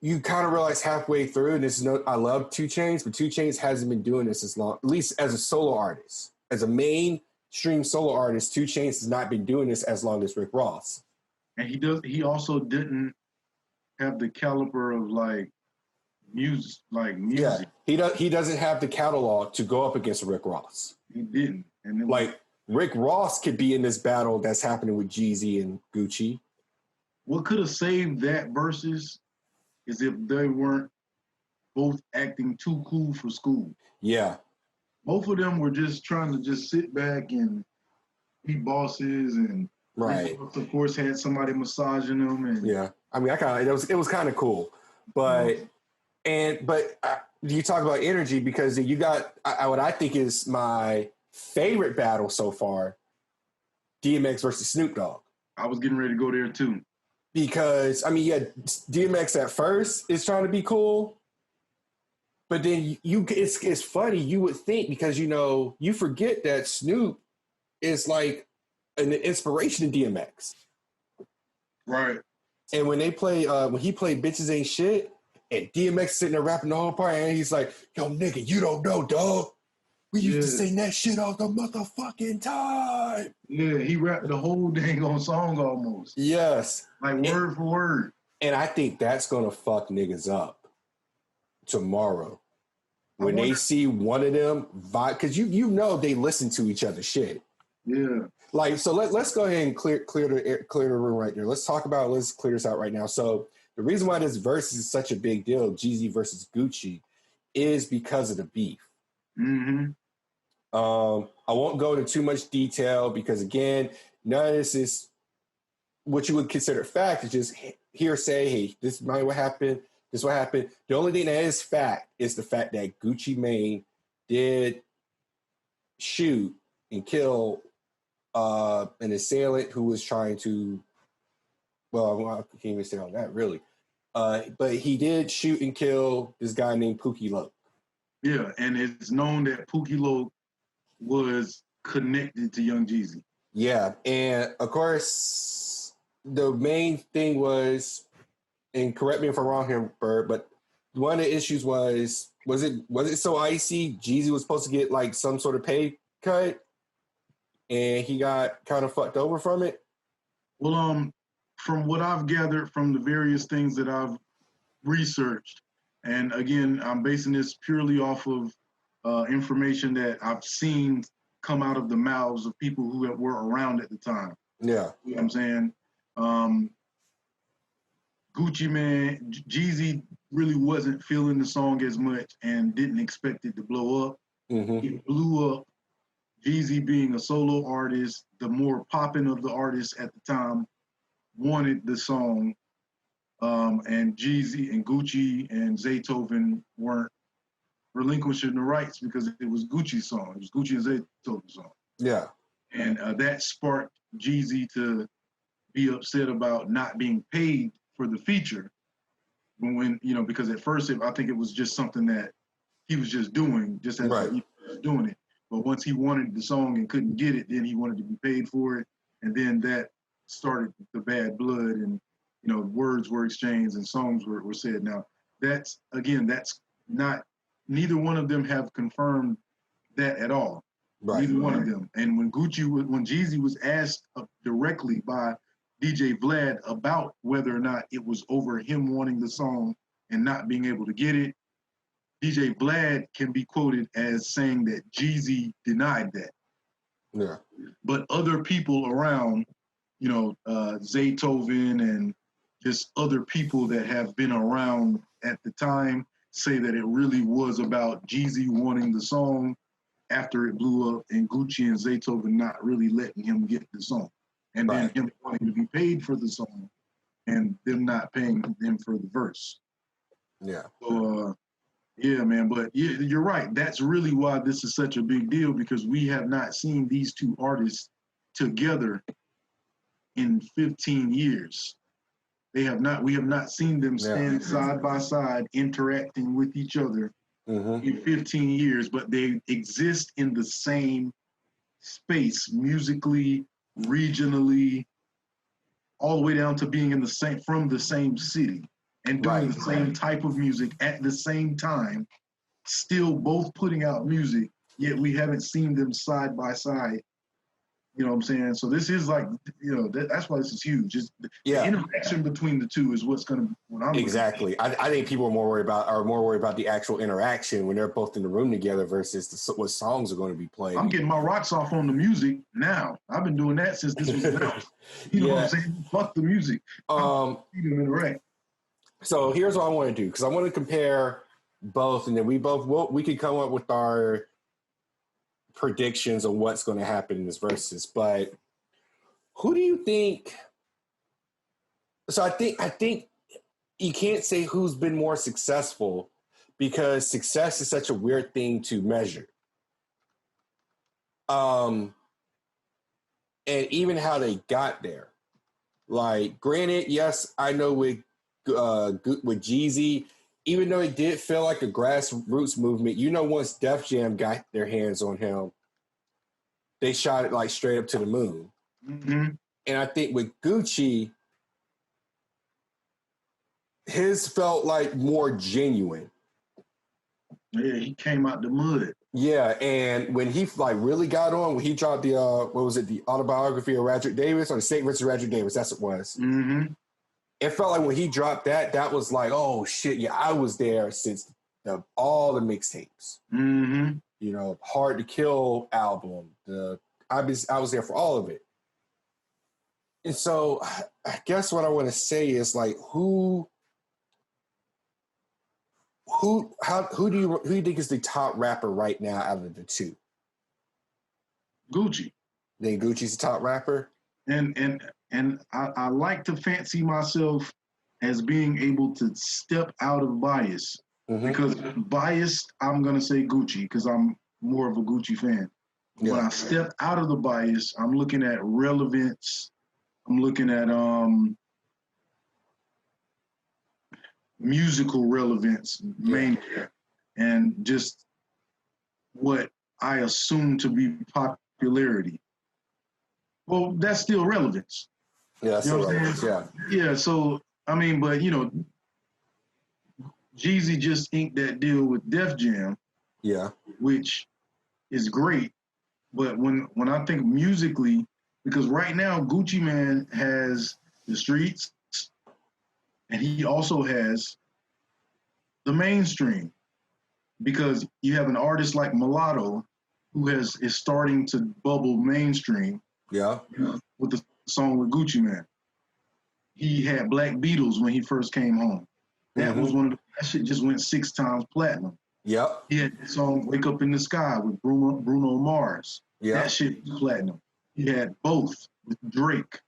you kind of realize halfway through, and I love 2 Chainz, but 2 Chainz hasn't been doing this as long, at least as a solo artist. As a mainstream solo artist, 2 Chainz has not been doing this as long as Rick Ross. And he also didn't have the caliber of music. Yeah, he doesn't have the catalog to go up against Rick Ross. He didn't. And Rick Ross could be in this battle that's happening with Jeezy and Gucci. what could have saved that Verzuz is if they weren't both acting too cool for school. Yeah. Both of them were just trying to just sit back and be bosses, and Right. of course had somebody massaging them. And yeah, I mean, it was kind of cool, but you talk about energy because you got what I think is my favorite battle so far, DMX versus Snoop Dogg. I was getting ready to go there too. Because I mean, yeah, DMX at first is trying to be cool, but then it's funny. You would think because you forget that Snoop is like an inspiration to DMX. Right. And when they play, when he played "Bitches Ain't Shit," and DMX sitting there rapping the whole part, and he's like, "Yo, nigga, you don't know, dog. We used to sing that shit all the motherfucking time." Yeah, he rapped the whole dang on song almost. Yes. Like word for word. And I think that's gonna fuck niggas up tomorrow when they see one of them vibe, because you know they listen to each other's shit. Yeah. Like, so let's go ahead and clear the room right there. Let's clear this out right now. So the reason why this verse is such a big deal, Jeezy versus Gucci, is because of the beef. Mm-hmm. I won't go into too much detail because again, none of this is what you would consider fact. It's just hearsay. Hey, this is what happened. This is what happened. The only thing that is fact is the fact that Gucci Mane did shoot and kill an assailant who was trying to, well, I can't even say on that really. But he did shoot and kill this guy named Pookie Loc. Yeah, and it's known that Pookie Loc was connected to Young Jeezy. Yeah, and of course, the main thing was, and correct me if I'm wrong here, Byrd, but one of the issues was it so icy? Jeezy was supposed to get like some sort of pay cut, and he got kind of fucked over from it. Well, from what I've gathered from the various things that I've researched, and again, I'm basing this purely off of information that I've seen come out of the mouths of people who were around at the time. Yeah. You know what I'm saying? Gucci Mane, Jeezy really wasn't feeling the song as much and didn't expect it to blow up. Mm-hmm. It blew up. Jeezy being a solo artist, the more popping of the artists at the time, wanted the song. And Jeezy and Gucci and Zaytoven weren't relinquishing the rights because it was Gucci's song. It was Gucci and Zaytoven's song. Yeah. And that sparked Jeezy to be upset about not being paid for the feature. When because at first I think it was just something that he was just doing, just as he was doing it. But once he wanted the song and couldn't get it, then he wanted to be paid for it. And then that started the bad blood, and words were exchanged and songs were said. Now that's not, neither one of them have confirmed that at all. Right. Neither one of them. And when Jeezy was asked directly by DJ Vlad about whether or not it was over him wanting the song and not being able to get it, DJ Vlad can be quoted as saying that Jeezy denied that. Yeah. But other people around, Zaytoven and just other people that have been around at the time say that it really was about Jeezy wanting the song after it blew up and Gucci and Zaytoven not really letting him get the song. And then him wanting to be paid for the song and them not paying him for the verse. Yeah. So, yeah, man. But you're right. That's really why this is such a big deal, because we have not seen these two artists together in 15 years. We have not seen them stand side by side interacting with each other in 15 years, but they exist in the same space musically, regionally, all the way down to being from the same city and doing the same type of music at the same time, still both putting out music, yet we haven't seen them side by side You know what I'm saying? So this is like, that's why this is huge. Just the interaction between the two is what's going to be what I'm exactly. I think people are more worried about the actual interaction when they're both in the room together versus what songs are going to be played. I'm getting my rocks off on the music now. I've been doing that since this was announced. You know what I'm saying? Fuck the music. Interact. So here's what I want to do, because I want to compare both, and then we could come up with our predictions on what's going to happen in this Verzuz. But who do you think? So I think you can't say who's been more successful, because success is such a weird thing to measure. And even how they got there. Like, granted, yes, I know with Jeezy, even though it did feel like a grassroots movement, once Def Jam got their hands on him, they shot it like straight up to the moon. Mm-hmm. And I think with Gucci, his felt like more genuine. Yeah, he came out the mud. Yeah, and when he really got on, when he dropped the the autobiography of Radric Davis, or the State vs. Radric Davis, that's what it was. Mm-hmm. It felt like when he dropped that was like, oh shit, yeah, I was there since all the mixtapes. Mm-hmm. Hard to Kill album. I was there for all of it. And so I guess what I want to say is, like, who do you think is the top rapper right now out of the two? Gucci. Then Gucci's the top rapper? And I like to fancy myself as being able to step out of bias. Mm-hmm. Because biased, I'm going to say Gucci, because I'm more of a Gucci fan. Yeah. When I step out of the bias, I'm looking at relevance. I'm looking at musical relevance, mainly, and just what I assume to be popularity. Well, that's still relevance. Yeah, that's still relevance, yeah. Yeah, so, I mean, but, Jeezy just inked that deal with Def Jam. Yeah. Which is great. But when I think musically, because right now Gucci Mane has the streets, and he also has the mainstream, because you have an artist like Mulatto who is starting to bubble mainstream. Yeah. With the song with Gucci Mane. He had Black Beatles when he first came home. That was that shit just went 6 times platinum. Yep. He had the song Wake Up in the Sky with Bruno Mars. Yep. That shit was platinum. He had Both with Drake.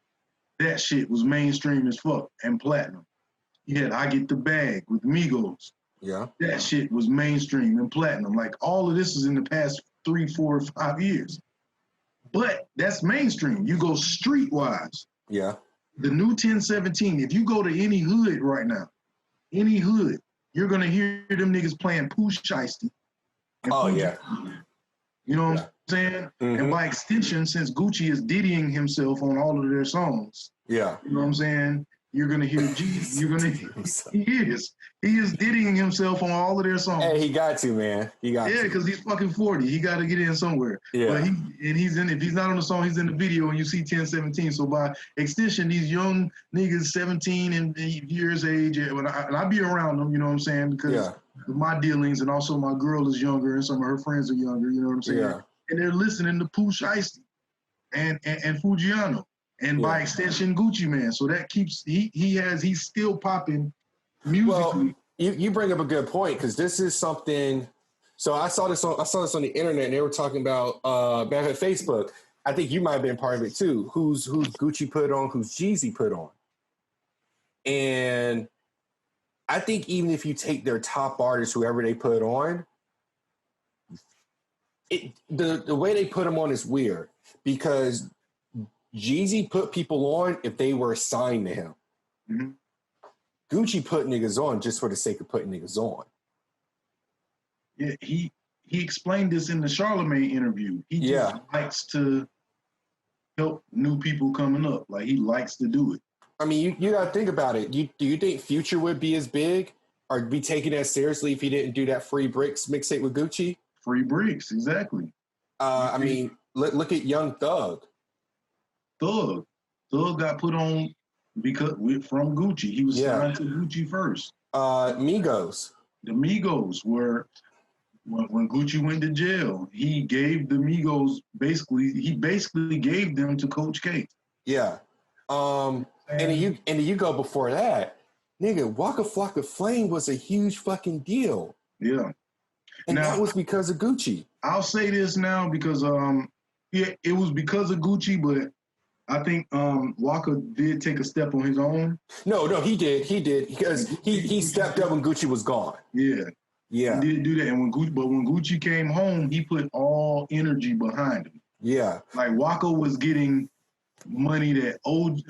That shit was mainstream as fuck and platinum. He had I Get the Bag with Migos. Yeah. That shit was mainstream and platinum. Like, all of this is in the past 3, 4, 5 years. But that's mainstream. You go streetwise. Yeah. The new 1017, if you go to any hood right now, any hood, you're going to hear them niggas playing Pooh Shiesty. Oh, yeah. You know what I'm saying? Mm-hmm. And by extension, since Gucci is diddying himself on all of their songs, yeah, you know what I'm saying? You're going to hear Jeezy. You're going to He is diddying himself on all of their songs. Hey, he got to, man. He got to. Yeah, because he's fucking 40. He got to get in somewhere. Yeah. But he's in, if he's not on the song, he's in the video, and you see 1017. So by extension, these young niggas, 17 and years age, and I be around them, you know what I'm saying? Because of my dealings, and also my girl is younger, and some of her friends are younger, you know what I'm saying? Yeah. And they're listening to Pooh Shiesty and Fujiano. And by extension, Gucci Mane. So that keeps, he's still popping musically. Well, you bring up a good point, because this is something. So I saw this on the internet, and they were talking about back at Facebook. I think you might have been part of it too. Who's Gucci put on, who's Jeezy put on, and I think even if you take their top artists, whoever they put on, the way they put them on is weird, because Jeezy put people on if they were assigned to him. Mm-hmm. Gucci put niggas on just for the sake of putting niggas on. Yeah, he explained this in the Charlemagne interview. He just likes to help new people coming up. Like, he likes to do it. I mean, you got to think about it. Do you think Future would be as big or be taken as seriously if he didn't do that Free Bricks mixtape with Gucci? Free Bricks, exactly. I mean, look at Young Thug. Thug. Thug got put on from Gucci. He was signed to Gucci first. Migos. The Migos were when Gucci went to jail. He gave the Migos basically gave them to Coach K. Yeah. And then you go before that, nigga. Waka Flocka Flame was a huge fucking deal. Yeah. And now, that was because of Gucci. I'll say this now because it was because of Gucci, but I think Waka did take a step on his own. No, he did because he stepped up when Gucci was gone. Yeah, he did do that. And when Gucci came home, he put all energy behind him. Yeah, like Waka was getting money that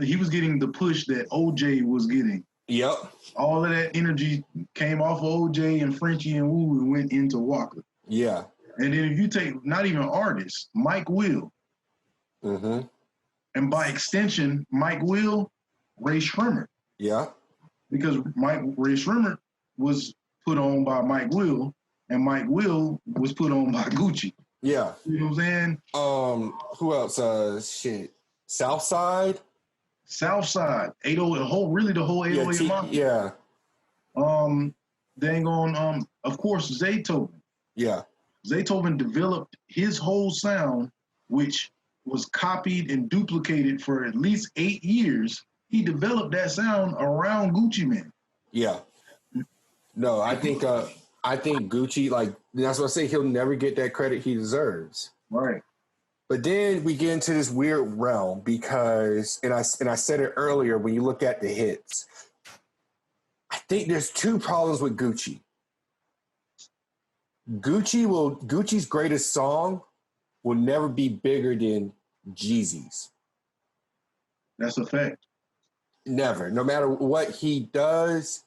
he was getting the push that OJ was getting. Yep. All of that energy came off of OJ and Frenchie and Wu and went into Waka. Yeah. And then if you take not even artists, Mike Will. Mm-hmm. And by extension, Mike Will, Ray Shrimmer. Yeah. Because Ray Shrimmer was put on by Mike Will, and Mike Will was put on by Gucci. Yeah. You know what I'm saying? Who else? Southside. Southside. 80, the whole 808 Mafia. Yeah. Dang on, of course, Zaytoven. Yeah. Zaytoven developed his whole sound, which was copied and duplicated for at least 8 years. He developed that sound around Gucci Mane. Yeah. No, I think Gucci, like, that's what I say, he'll never get that credit he deserves. Right. But then we get into this weird realm because, and I said it earlier, when you look at the hits, I think there's two problems with Gucci. Gucci's greatest song will never be bigger than Jeezy's. That's a fact. Never. No matter what he does,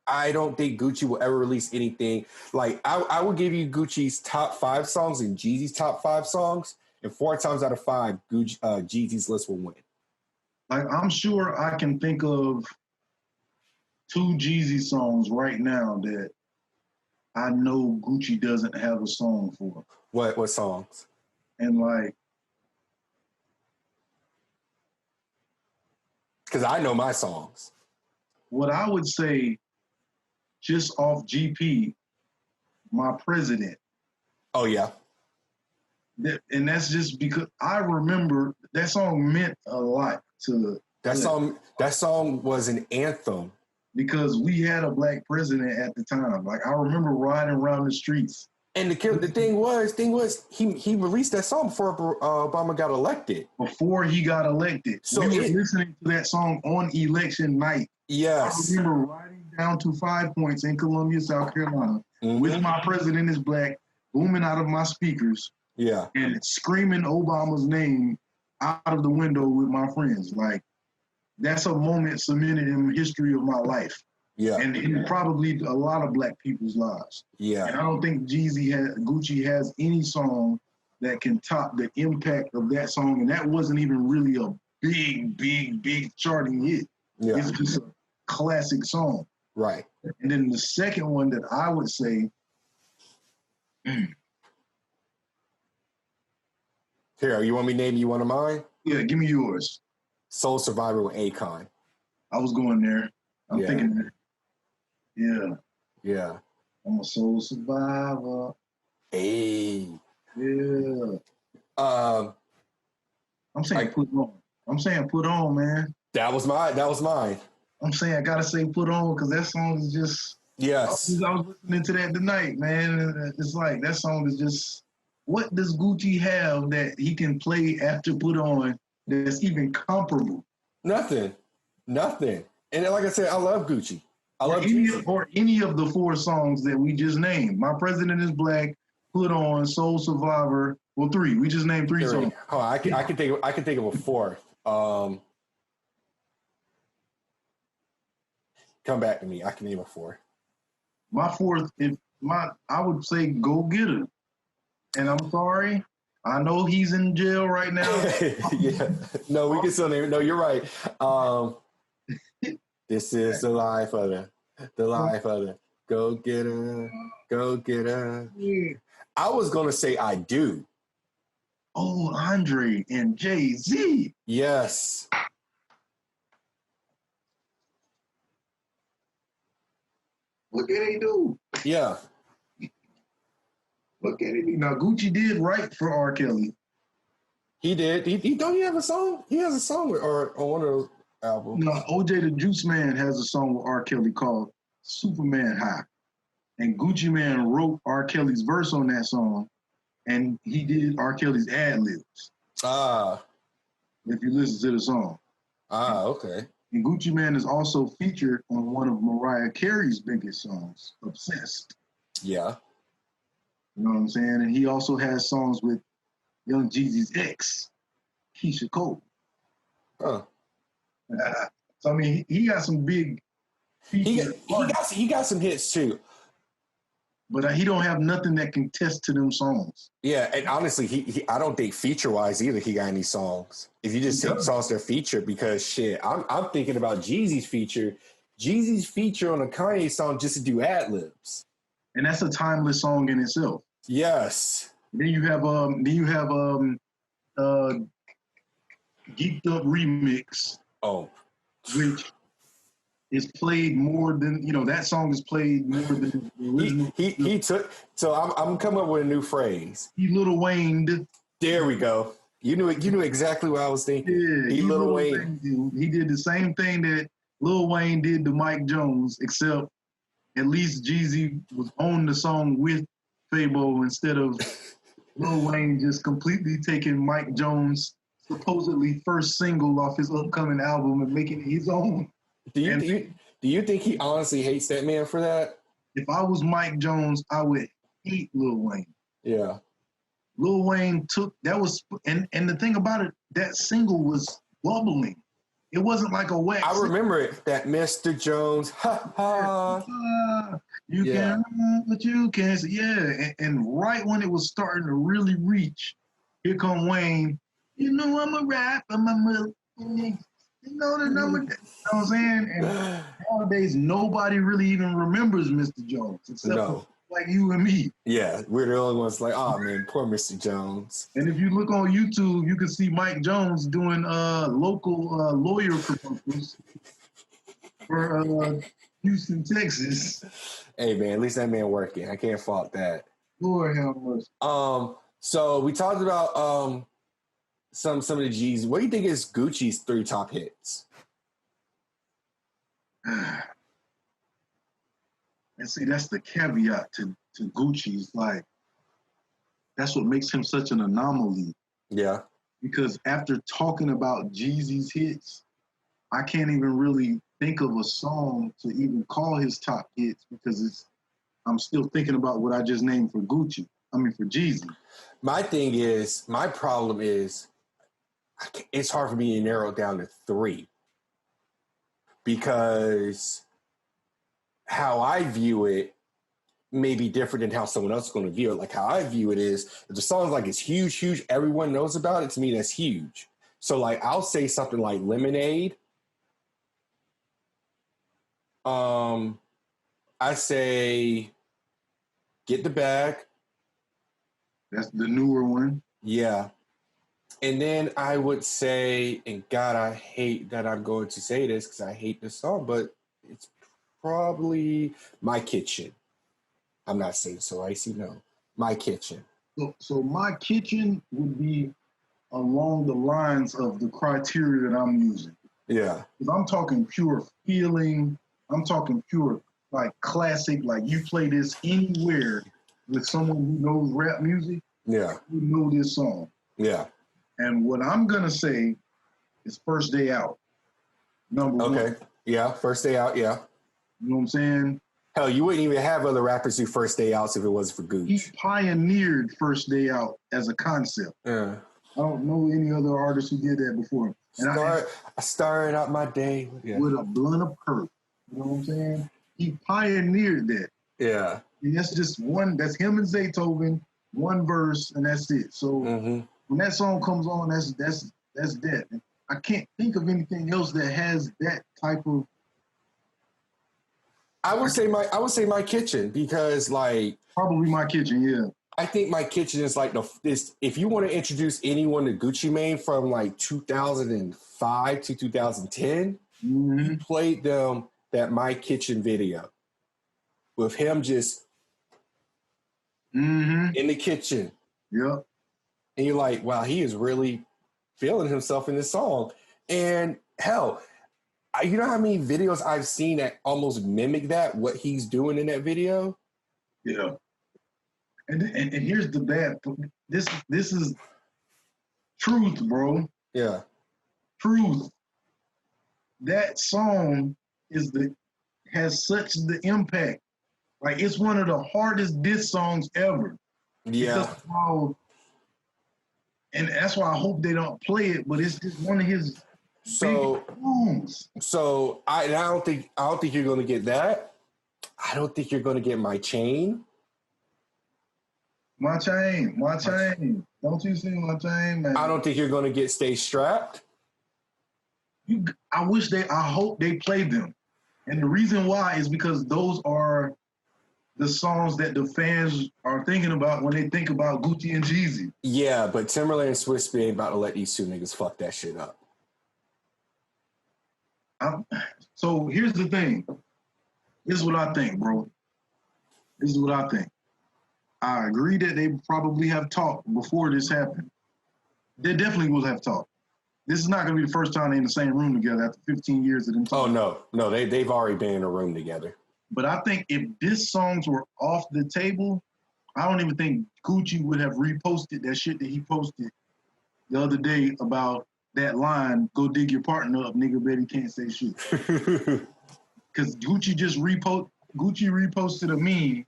I don't think Gucci will ever release anything. Like, I will give you Gucci's top 5 songs and Jeezy's top 5 songs, and 4 times out of 5, Jeezy's list will win. Like, I'm sure I can think of 2 Jeezy songs right now that I know Gucci doesn't have a song for. What songs? And like, because I know my songs. What I would say, just off GP, My President. Oh yeah. And that's just because I remember that song meant a lot to that song. That song was an anthem. Because we had a black president at the time. Like, I remember riding around the streets. And the thing was, he released that song before Obama got elected. Before he got elected. So we were listening to that song on election night. Yes. I remember riding down to 5 Points in Columbia, South Carolina, with My President is Black, booming out of my speakers. Yeah. And screaming Obama's name out of the window with my friends. Like, that's a moment cemented in the history of my life. Yeah. And probably a lot of black people's lives. Yeah. And I don't think Gucci has any song that can top the impact of that song. And that wasn't even really a big charting hit. Yeah. It's just a classic song. Right. And then the second one that I would say, Here, you want me to name you one of mine? Yeah, give me yours. Soul Survivor with Akon. I was going there. I'm thinking that. Yeah. Yeah. I'm a soul survivor. Hey. Yeah. I'm saying put on. I'm saying put on, man. That was mine. I'm saying I gotta say put on because that song is just. Yes. I was listening to that tonight, man. It's like that song is just. What does Gucci have that he can play after put on that's even comparable? Nothing. And then, like I said, I love Gucci. Any of the 4 songs that we just named. My President is Black, Put On, Soul Survivor. Well, 3. We just named 3 songs. Oh, I can think of a 4th. Come back to me. I can name a 4th. My 4th, I would say Go Get Her. And I'm sorry. I know he's in jail right now. Yeah. No, we can still name it. No, you're right. This is the life of the go get her. Yeah. I was gonna say I do. Oh, Andre and Jay-Z. Yes. Look at he do. Yeah. Look at it. Now Gucci did write for R. Kelly. He did. He don't he have a song? He has a song with or on one of those albums. No, OJ the Juice Man has a song with R. Kelly called Superman High. And Gucci Man wrote R. Kelly's verse on that song, and he did R. Kelly's ad-libs. Ah. If you listen to the song. Ah, okay. And Gucci Man is also featured on one of Mariah Carey's biggest songs, Obsessed. Yeah. You know what I'm saying? And he also has songs with Young Jeezy's ex, Keisha Cole. Huh. So I mean, he got some big. He got some hits too. But he don't have nothing that can test to them songs. Yeah, and honestly, he I don't think feature wise either he got any songs. If you just take songs that feature, because shit, I'm thinking about Jeezy's feature. Jeezy's feature on a Kanye song just to do ad libs, and that's a timeless song in itself. Yes. Then you have Geeked Up Remix. Oh, which is played more than that song is played more than the original. He took. So I'm coming up with a new phrase. He Lil Wayne'd. There we go. You knew exactly what I was thinking. Yeah, he Lil Wayne. He did the same thing that Lil Wayne did to Mike Jones, except at least Jeezy was on the song with Fabo instead of Lil Wayne just completely taking Mike Jones' supposedly first single off his upcoming album and making it his own. Do you think he honestly hates that man for that? If I was Mike Jones, I would hate Lil Wayne. Yeah. Lil Wayne took that was and the thing about it, that single was bubbling. It wasn't like a wax. I remember it. That Mr. Jones, ha ha. You can run, but you can't. Yeah, and right when it was starting to really reach, here come Wayne. You know I'm a rap, I'm a you know the number. You know what I'm saying? And nowadays nobody really even remembers Mr. Jones except for like you and me. Yeah, we're the only ones like, oh man, poor Mr. Jones. And if you look on YouTube, you can see Mike Jones doing local lawyer proposals for Houston, Texas. Hey man, at least that man working. I can't fault that. Lord have mercy. So we talked about some of the G's. What do you think is Gucci's 3 top hits? And see, that's the caveat to Gucci's. Like, that's what makes him such an anomaly. Yeah. Because after talking about Jeezy's hits, I can't even really think of a song to even call his top hits because I'm still thinking about what I just named for Gucci. I mean, for Jeezy. My problem is, it's hard for me to narrow it down to 3 because how I view it may be different than how someone else is going to view it. Like how I view it is, if the song's like it's huge, everyone knows about it, to me that's huge. So like I'll say something like Lemonade. I say Get the Bag. That's the newer one. Yeah. And then I would say, and God, I hate that I'm going to say this because I hate this song, but it's probably My Kitchen. I'm not saying so icy, no. My Kitchen. So My Kitchen would be along the lines of the criteria that I'm using. Yeah. Because I'm talking pure feeling. I'm talking pure, like, classic. Like, you play this anywhere with someone who knows rap music. Yeah. You know this song. Yeah. And what I'm going to say is First Day Out. Number one. Okay. Yeah. First Day Out. Yeah. You know what I'm saying? Hell, you wouldn't even have other rappers do First Day Outs if it wasn't for Gucci. He pioneered First Day Out as a concept. Yeah. I don't know any other artist who did that before him. And I started out my day with a blunt of perp. You know what I'm saying? He pioneered that. Yeah. And that's just one, that's him and Zaytoven, one verse, and that's it. So when that song comes on, that's that. And I can't think of anything else that has that type of. I would say My Kitchen because like probably My Kitchen, yeah. I think My Kitchen is like this. If you want to introduce anyone to Gucci Mane from like 2005 to 2010, you played them that My Kitchen video with him just in the kitchen. Yep. And you're like, wow, he is really feeling himself in this song. And hell, you know how many videos I've seen that almost mimic that, what he's doing in that video? Yeah. And here's the bad. This is truth, bro. Yeah. Truth. That song has such the impact. Like, it's one of the hardest diss songs ever. Yeah. And that's why I hope they don't play it, but it's just one of his big songs. So I don't think you're gonna get that. I don't think you're gonna get My Chain. My chain. Don't you see My Chain, man? I don't think you're gonna get Stay Strapped. I hope they play them. And the reason why is because those are the songs that the fans are thinking about when they think about Gucci and Jeezy. Yeah, but Timberland and Swiss ain't about to let these two niggas fuck that shit up. So here's the thing. This is what I think, bro. This is what I think. I agree that they probably have talked before this happened. They definitely will have talked. This is not going to be the first time they're in the same room together after 15 years of them talking. Oh, no, they've already been in a room together. But I think if these songs were off the table, I don't even think Gucci would have reposted that shit that he posted the other day about that line, go dig your partner up, nigga, bet he can't say shit. Because Gucci reposted a meme.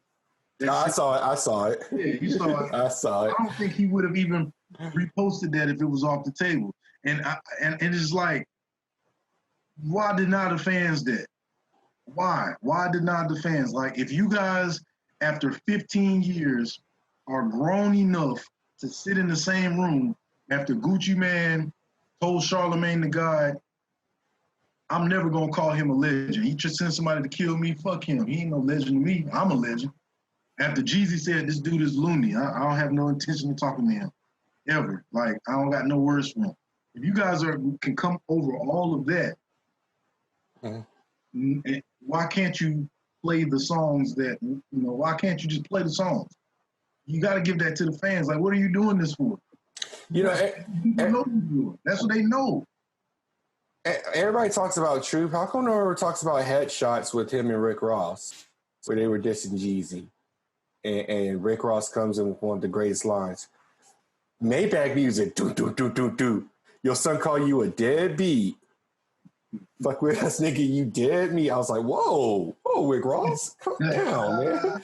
I saw it. Yeah, you saw it. I saw it. I don't think he would have even reposted that if it was off the table. And it's like, why deny the fans that? Why? Why deny the fans? Like, if you guys, after 15 years, are grown enough to sit in the same room after Gucci Mane told Charlemagne the God, I'm never going to call him a legend. He just sent somebody to kill me. Fuck him. He ain't no legend to me. I'm a legend. After Jeezy said, this dude is loony. I don't have no intention of talking to him. Ever. Like, I don't got no words for him. If you guys can come over all of that, why can't you play the songs that, why can't you just play the songs? You got to give that to the fans. Like, what are you doing this for? That's what they know. Everybody talks about Truth. How come no one ever talks about Headshots with him and Rick Ross, where they were dissing Jeezy? And Rick Ross comes in with one of the greatest lines. Maybach music, do. Your son call you a deadbeat. Fuck with us, nigga, you dead me. I was like, whoa, Rick Ross, calm down, man.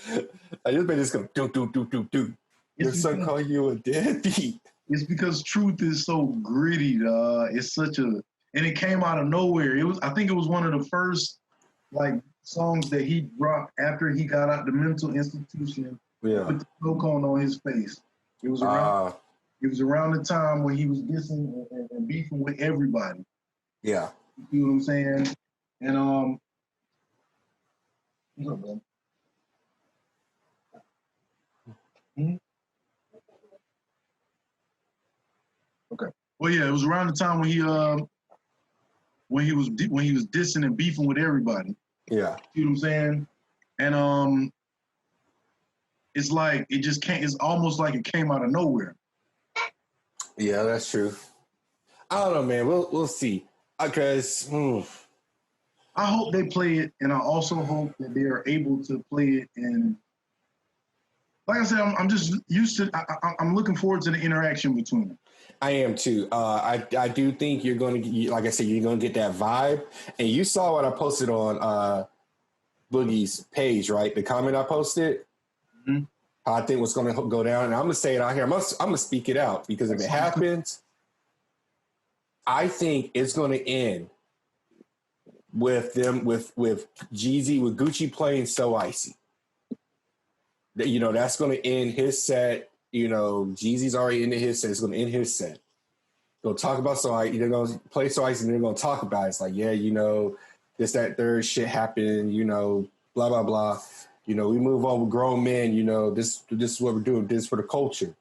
I just made this go, do. Your son call you a deadbeat. It's because Truth is so gritty, it's such a, and it came out of nowhere. I think it was one of the first, songs that he dropped after he got out the mental institution. Yeah. With the snow cone on his face. It was around. It was around the time when he was dissing and beefing with everybody. Yeah. You know what I'm saying? And what's up, man? Okay. Well, yeah, it was around the time when he was dissing and beefing with everybody. Yeah. You know what I'm saying? And it's like it just can't. It's almost like it came out of nowhere. Yeah, that's true. I don't know, man. We'll see. Because I hope they play it, and I also hope that they are able to play it. And like I said, I'm just used to. I'm looking forward to the interaction between them. I am too. I do think you're going to, like I said, you're going to get that vibe. And you saw what I posted on Boogie's page, right? The comment I posted. Mm-hmm. I think what's going to go down, and I'm going to say it out here. I'm going to speak it out because if it happens, I think it's going to end with them with Jeezy, with Gucci playing So Icy. That's going to end his set. Jeezy's already into his set. It's going to end his set. They'll talk about So Icy. They're going to play So Icy, and they're going to talk about it. It's like, yeah, this, that, third shit happened. Blah blah blah. You know, we move on with grown men. You know, this is what we're doing. This is for the culture.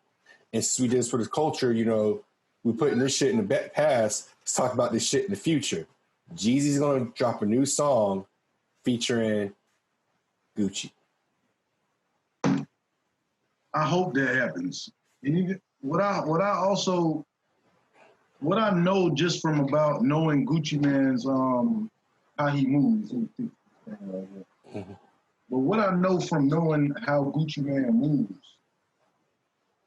And since we did this for the culture, you know, we're putting this shit in the past. Let's talk about this shit in the future. Jeezy's going to drop a new song featuring Gucci. I hope that happens. And what I know just from about knowing Gucci Mane's how he moves. But what I know from knowing how Gucci Mane moves,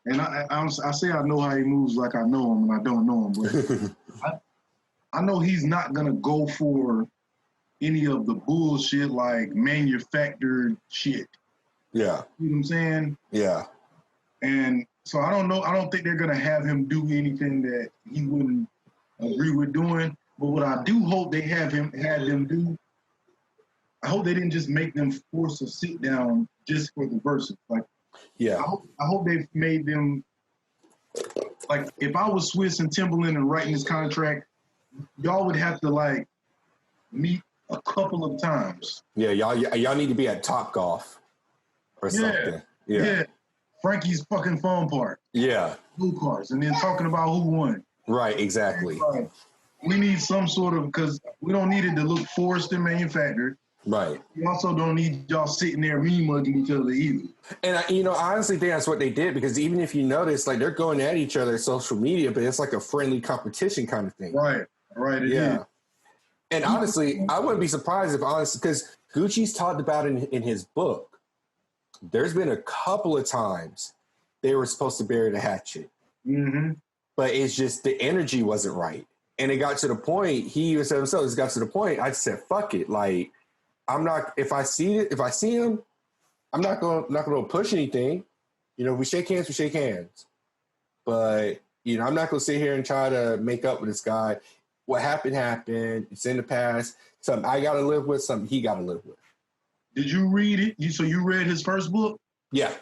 and I say I know how he moves like I know him and I don't know him, but I know he's not gonna go for any of the bullshit like manufactured shit. Yeah. You know what I'm saying? Yeah. And so I don't know. I don't think they're gonna have him do anything that he wouldn't agree with doing. But what I do hope they had them do, I hope they didn't just make them force a sit down just for the Verzuz. Like, yeah, I hope they've made them like. If I was Swiss and Timberland and writing this contract, y'all would have to like meet a couple of times. Yeah, y'all need to be at Top Golf or something. Yeah. Frankie's fucking phone park. Yeah. Blue cars, and then talking about who won. Right, exactly. We need some sort of, because we don't need it to look forced and manufactured. Right. We also don't need y'all sitting there mugging each other either. And I honestly think that's what they did, because even if you notice, like, they're going at each other on social media, but it's like a friendly competition kind of thing. Right. It is. And honestly, I wouldn't be surprised if, honestly, because Gucci's talked about in his book, there's been a couple of times they were supposed to bury the hatchet. Mm-hmm. But it's just the energy wasn't right. And it got to the point, he even said himself, it got to the point, I just said, fuck it. Like, I'm not, if I see him, I'm not going to push anything. You know, we shake hands. But, you know, I'm not going to sit here and try to make up with this guy. What happened. It's in the past. Something I got to live with, something he got to live with. Did you read it? So you read his first book? Yeah.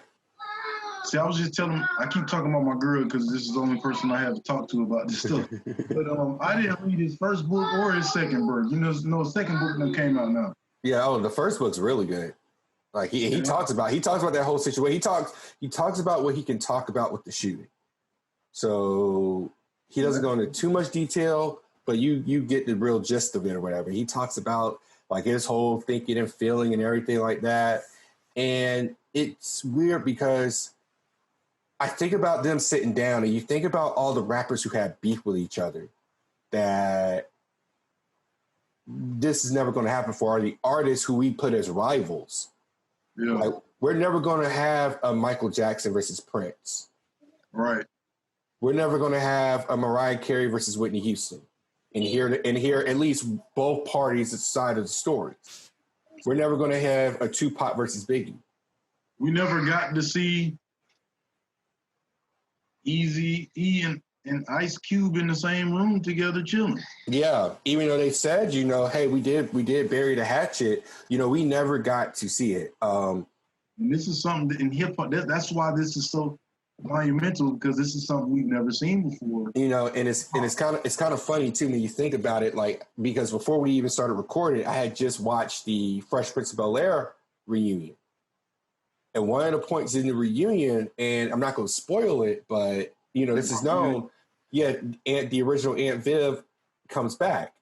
See, I was just telling, I keep talking about my girl because this is the only person I have to talk to about this stuff. But I didn't read his first book or his second book. You know, his second book that came out now. Yeah, the first book's really good. Like he talks about that whole situation. He talks about what he can talk about with the shooting. So he doesn't go into too much detail, but you get the real gist of it or whatever. He talks about like his whole thinking and feeling and everything like that. And it's weird because I think about them sitting down, and you think about all the rappers who had beef with each other, that this is never going to happen for the artists who we put as rivals. Yeah. Like, we're never going to have a Michael Jackson versus Prince. Right. We're never going to have a Mariah Carey versus Whitney Houston. And hear at least both parties' side of the story. We're never going to have a Tupac versus Biggie. We never got to see Easy-E and Ice Cube in the same room together chilling. Yeah, even though they said, you know, hey, we did bury the hatchet, you know, we never got to see it. And this is something that in hip hop, that's why this is so monumental, because this is something we've never seen before. You know, and it's kind of funny too when you think about it, like, because before we even started recording, I had just watched the Fresh Prince of Bel-Air reunion. And one of the points in the reunion, and I'm not going to spoil it, but, you know, this is known, the original Aunt Viv comes back.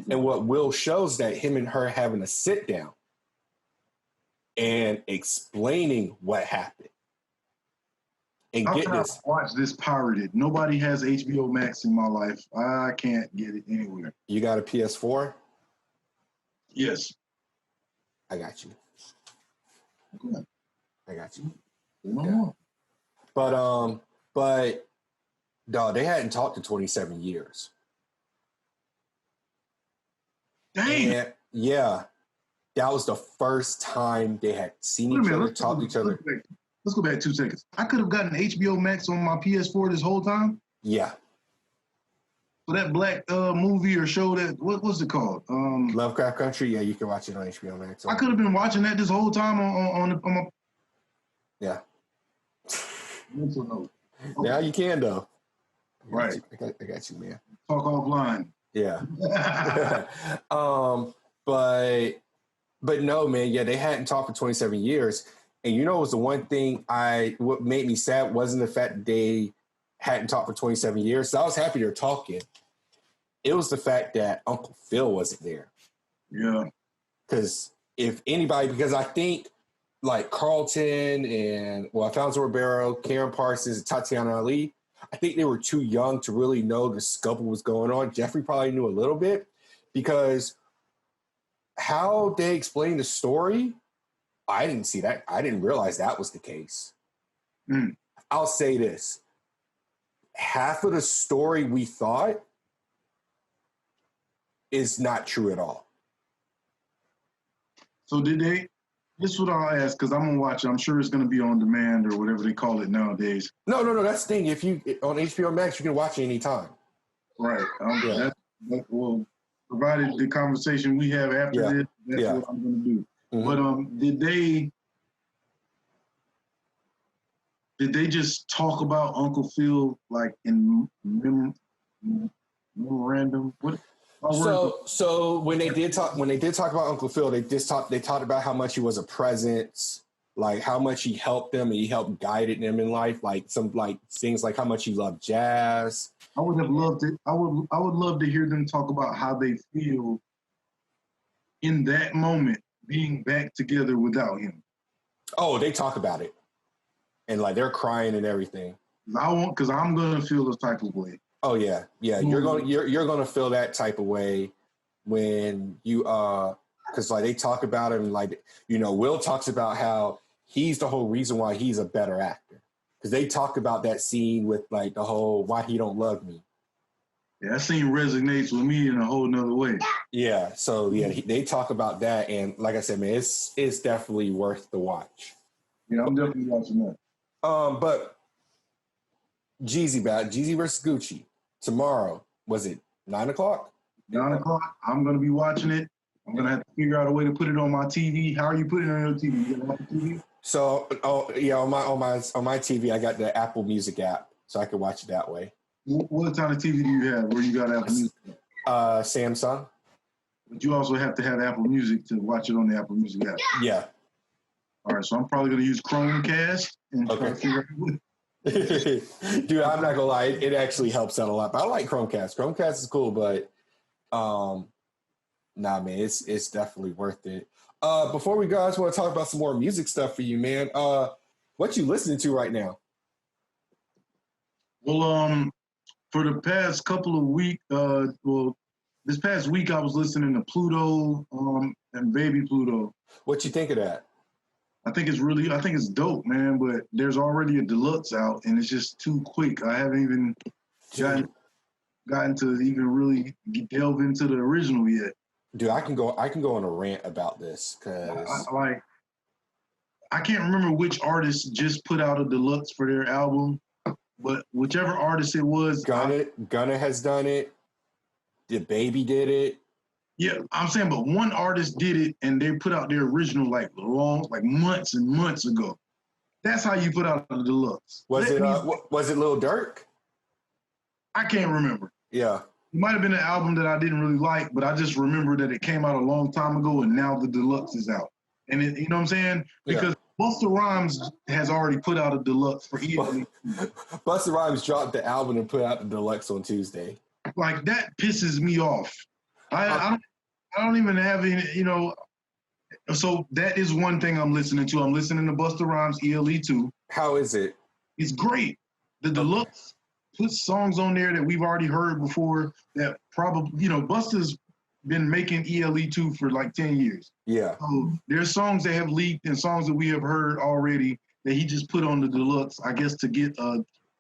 And what Will shows that him and her having a sit down and explaining what happened. And How get can this. I watch this pirated? Nobody has HBO Max in my life. I can't get it anywhere. You got a PS4? Yes. I got you. Okay. I got you. No. But dog, they hadn't talked in 27 years. Dang. And yeah, that was the first time they had seen each other, talked to each other. Let's go back 2 seconds. I could have gotten HBO Max on my PS4 this whole time. Yeah. So that black movie or show, that what's it called? Lovecraft Country. Yeah, you can watch it on HBO Max. I could have been watching that this whole time on my. Yeah. Mental note. Okay. Now you can though. Right. I got you, man. Talk offline. Yeah. But But no, man, yeah, they hadn't talked for 27 years. And you know, it was the one thing what made me sad wasn't the fact that they hadn't talked for 27 years. So I was happy they're talking. It was the fact that Uncle Phil wasn't there. Yeah. Because because I think like Carlton and, Alfonso Ribeiro, Karen Parsons, and Tatiana Ali, I think they were too young to really know the scope of what was going on. Jeffrey probably knew a little bit because how they explained the story, I didn't see that. I didn't realize that was the case. I'll say this. Half of the story we thought is not true at all. So did they? This is what I'll ask because I'm gonna watch it. I'm sure it's gonna be on demand or whatever they call it nowadays. No. That's the thing. If you on HBO Max, you can watch it anytime. Right. Well, provided the conversation we have after this, that's what I'm gonna do. Mm-hmm. But did they just talk about Uncle Phil like in memorandum? What? So when they did talk about Uncle Phil, they talked about how much he was a presence, like how much he helped them and he helped guided them in life, like some like things like how much he loved jazz. I would have loved it. I would love to hear them talk about how they feel in that moment being back together without him. Oh, they talk about it. And like they're crying and everything. Because I'm gonna feel the type of way. Oh yeah. You're gonna feel that type of way when you because like they talk about him, like Will talks about how he's the whole reason why he's a better actor, because they talk about that scene with like the whole why he don't love me. Yeah, that scene resonates with me in a whole nother way. Yeah, so they talk about that, and like I said, man, it's definitely worth the watch. Yeah, I'm definitely watching that. But Jeezy versus Gucci tomorrow. Was it 9:00? 9:00. I'm gonna be watching it. I'm gonna have to figure out a way to put it on my TV. How are you putting it on your TV? You got it on TV? So, on my TV, I got the Apple Music app, so I can watch it that way. What kind of TV do you have? Where you got Apple Music? Samsung. But you also have to have Apple Music to watch it on the Apple Music app. Yeah. All right, so I'm probably gonna use Chromecast and try to figure out. Dude, I'm not gonna lie, it actually helps out a lot. But I like Chromecast. Chromecast is cool, but nah, man, it's definitely worth it. Before we go, I just want to talk about some more music stuff for you, man. What you listening to right now? Well, for the past couple of weeks, this past week I was listening to Pluto and Baby Pluto. What you think of that? I think it's dope, man, but there's already a deluxe out and it's just too quick. I haven't even gotten to even really delve into the original yet. Dude, I can go on a rant about this because I can't remember which artist just put out a deluxe for their album, but whichever artist it was, Gunna has done it. The Baby did it. Yeah, I'm saying, but one artist did it, and they put out their original like months and months ago. That's how you put out the deluxe. Was it Lil Durk? I can't remember. Yeah, it might have been an album that I didn't really like, but I just remember that it came out a long time ago, and now the deluxe is out. And you know what I'm saying? Because Busta Rhymes has already put out a deluxe for ELE. Busta Rhymes dropped the album and put out the deluxe on Tuesday. Like that pisses me off. I don't even have any, so that is one thing I'm listening to. I'm listening to Busta Rhymes ELE 2. How is it? It's great. The deluxe puts songs on there that we've already heard before that probably, Busta's been making ELE 2 for like 10 years. Yeah. So there's songs that have leaked and songs that we have heard already that he just put on the deluxe, I guess, to get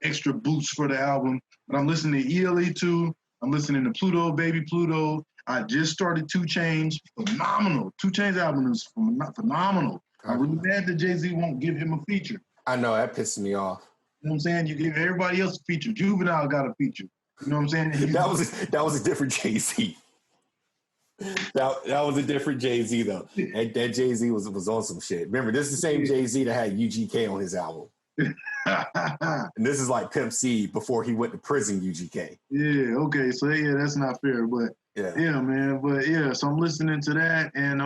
extra boost for the album. But I'm listening to ELE 2. I'm listening to Pluto, Baby Pluto. I just started 2 Chainz. Phenomenal. 2 Chainz album is phenomenal. I'm really mad that Jay-Z won't give him a feature. I know, that pisses me off. You know what I'm saying? You give everybody else a feature. Juvenile got a feature. You know what I'm saying? That was a different Jay-Z. That was a different Jay-Z though. That Jay-Z was on some shit. Remember, this is the same Jay-Z that had UGK on his album. And this is like Pimp C before he went to prison UGK. Yeah, okay. So that's not fair, but yeah, man. But yeah, so I'm listening to that, and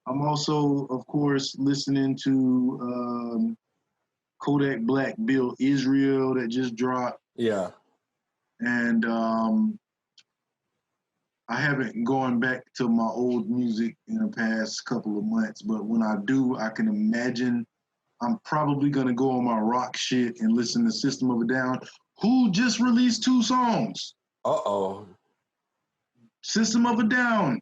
I'm also, of course, listening to Kodak Black Bill Israel that just dropped. Yeah. And I haven't gone back to my old music in the past couple of months, but when I do, I can imagine I'm probably going to go on my rock shit and listen to System of a Down, who just released 2 songs. Uh-oh. System of a Down.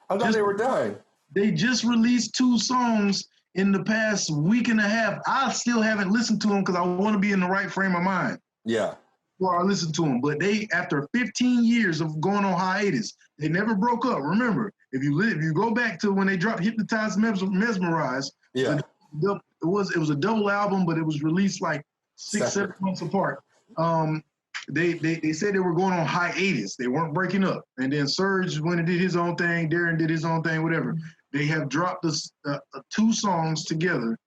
I thought they were done. They just released 2 songs in the past week and a half. I still haven't listened to them because I want to be in the right frame of mind. Yeah. Before I listen to them. But they, after 15 years of going on hiatus, they never broke up. Remember, if you go back to when they dropped Hypnotized, Mesmerized, Yeah. it was a double album, but it was released like 6-7 months apart. They said they were going on hiatus. They weren't breaking up. And then Serge went and did his own thing. Darren did his own thing, whatever. They have dropped 2 songs together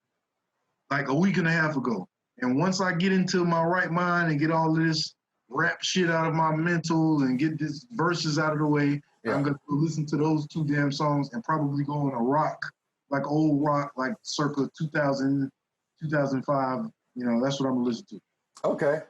like a week and a half ago. And once I get into my right mind and get all of this rap shit out of my mental and get this verses out of the way, I'm going to listen to those 2 damn songs and probably go on a rock, like old rock, like circa 2000, 2005. You know, that's what I'm going to listen to. Okay.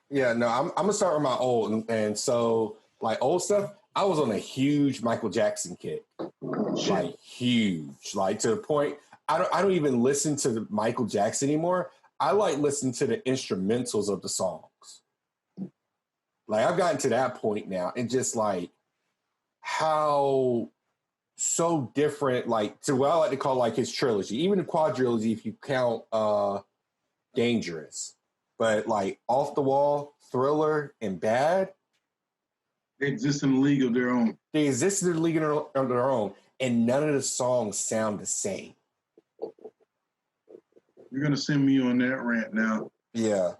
Yeah, no, I'm going to start with my old. And so, like, old stuff, I was on a huge Michael Jackson kick. Like, huge. Like, to the point, I don't even listen to the Michael Jackson anymore. I like listening to the instrumentals of the songs. Like, I've gotten to that point now, and just like how so different, like, to what I like to call like his trilogy, even the quadrilogy, if you count Dangerous, but like Off the Wall, Thriller, and Bad. They exist in a league of their own. They exist in a league of their own, and none of the songs sound the same. You're gonna send me on that rant now. Yeah.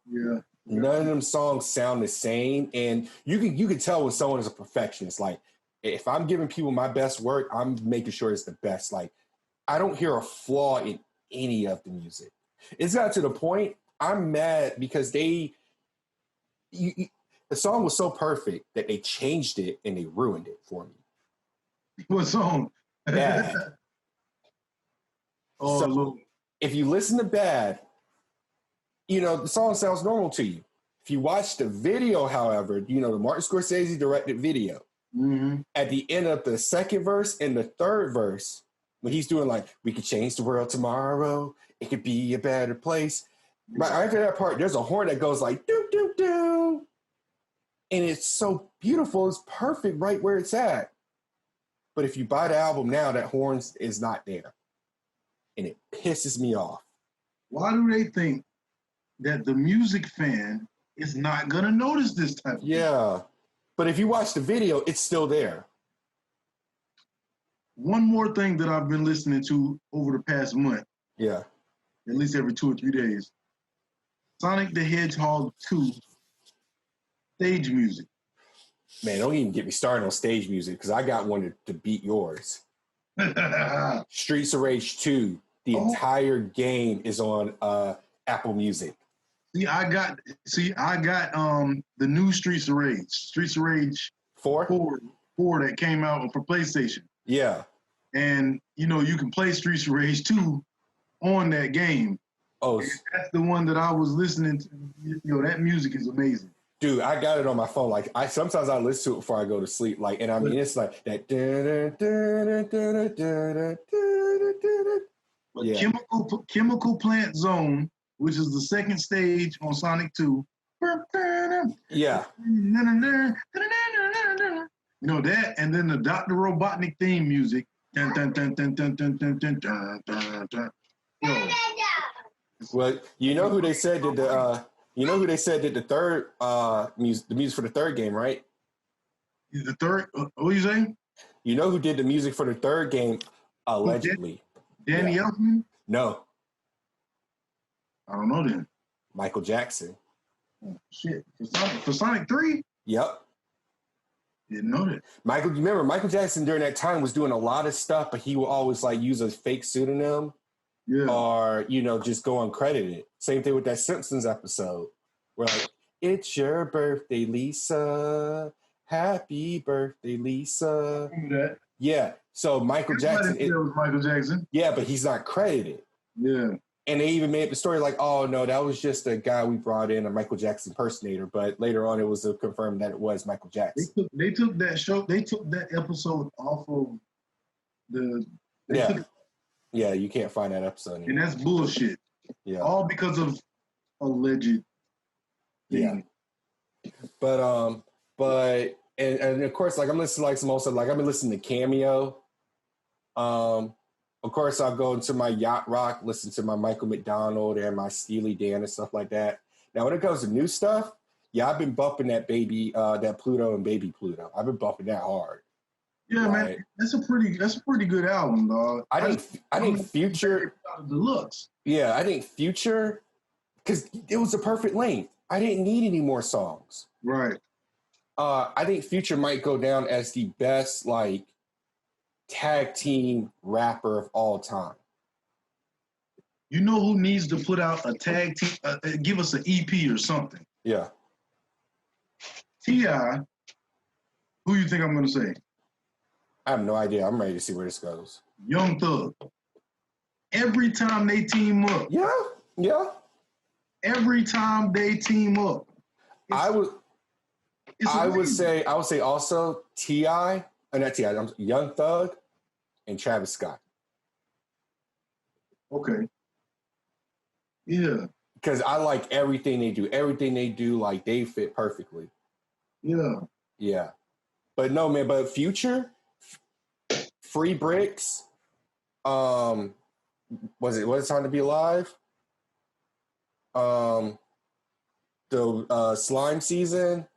Yeah. None of them songs sound the same, and you can tell when someone is a perfectionist. Like, if I'm giving people my best work, I'm making sure it's the best. Like, I don't hear a flaw in any of the music. It's got to the point I'm mad because the song was so perfect that they changed it and they ruined it for me. What song? Bad. Oh, so Lord. If you listen to Bad, you know, the song sounds normal to you. If you watch the video, however, you know, the Martin Scorsese directed video, at the end of the second verse and the third verse, when he's doing like, we could change the world tomorrow, it could be a better place. Right after that part, there's a horn that goes like, doo, doo, doo. And it's so beautiful. It's perfect right where it's at. But if you buy the album now, that horn is not there. And it pisses me off. Why do they think that the music fan is not going to notice this type of thing? But if you watch the video, it's still there. One more thing that I've been listening to over the past month. Yeah. At least every 2 or 3 days. Sonic the Hedgehog 2 stage music. Man, don't even get me started on stage music because I got one to beat yours. Streets of Rage 2. The entire game is on Apple Music. I got the new Streets of Rage 4 that came out for PlayStation. Yeah. And you know, you can play Streets of Rage 2 on that game. Oh, and that's the one that I was listening to. You know, that music is amazing. Dude, I got it on my phone. Like, sometimes I listen to it before I go to sleep. Like, and I mean, it's like that. Yeah. Chemical Plant Zone, which is the second stage on Sonic 2. Yeah. You know that, and then the Dr. Robotnik theme music. Yo. Well, you know who they said did the third the music for the third game, right? The third, what you saying? You know who did the music for the third game, allegedly? Danny Elfman? No. I don't know then. Michael Jackson. Oh, shit. For Sonic 3? Yep. Didn't know that. Michael Jackson during that time was doing a lot of stuff, but he would always like use a fake pseudonym. Yeah. Or, you know, just go uncredited. Same thing with that Simpsons episode where like, it's your birthday, Lisa. Happy birthday, Lisa. Yeah. So Michael Jackson. It was Michael Jackson. Yeah, but he's not credited. Yeah. And they even made up the story like, oh, no, that was just a guy we brought in, a Michael Jackson impersonator. But later on, it was confirmed that it was Michael Jackson. They took that episode off of the... Yeah, you can't find that episode anymore. And that's bullshit. Yeah. All because of alleged thing. Yeah. But and of course, like I'm listening to like some also like I've been listening to Cameo. Of course, I'll go into my yacht rock, listen to my Michael McDonald and my Steely Dan and stuff like that. Now, when it comes to new stuff, yeah, I've been bumping that that Pluto and Baby Pluto. I've been bumping that hard. Yeah, right? Man, that's a pretty good album, dog. I think Future Deluxe. Yeah, I think Future, because it was the perfect length. I didn't need any more songs. Right. I think Future might go down as the best like tag team rapper of all time. You know who needs to put out a tag team? Give us an EP or something. Yeah. T.I. Who you think I'm going to say? I have no idea. I'm ready to see where this goes. Young Thug. Every time they team up. Yeah. Every time they team up. I would say also T.I. Not T.I. Young Thug and Travis Scott. Okay. Yeah. Because I like everything they do. Everything they do, like they fit perfectly. Yeah. Yeah. But no, man, but Future, Free Bricks, was it Time to Be Alive? The Slime Season,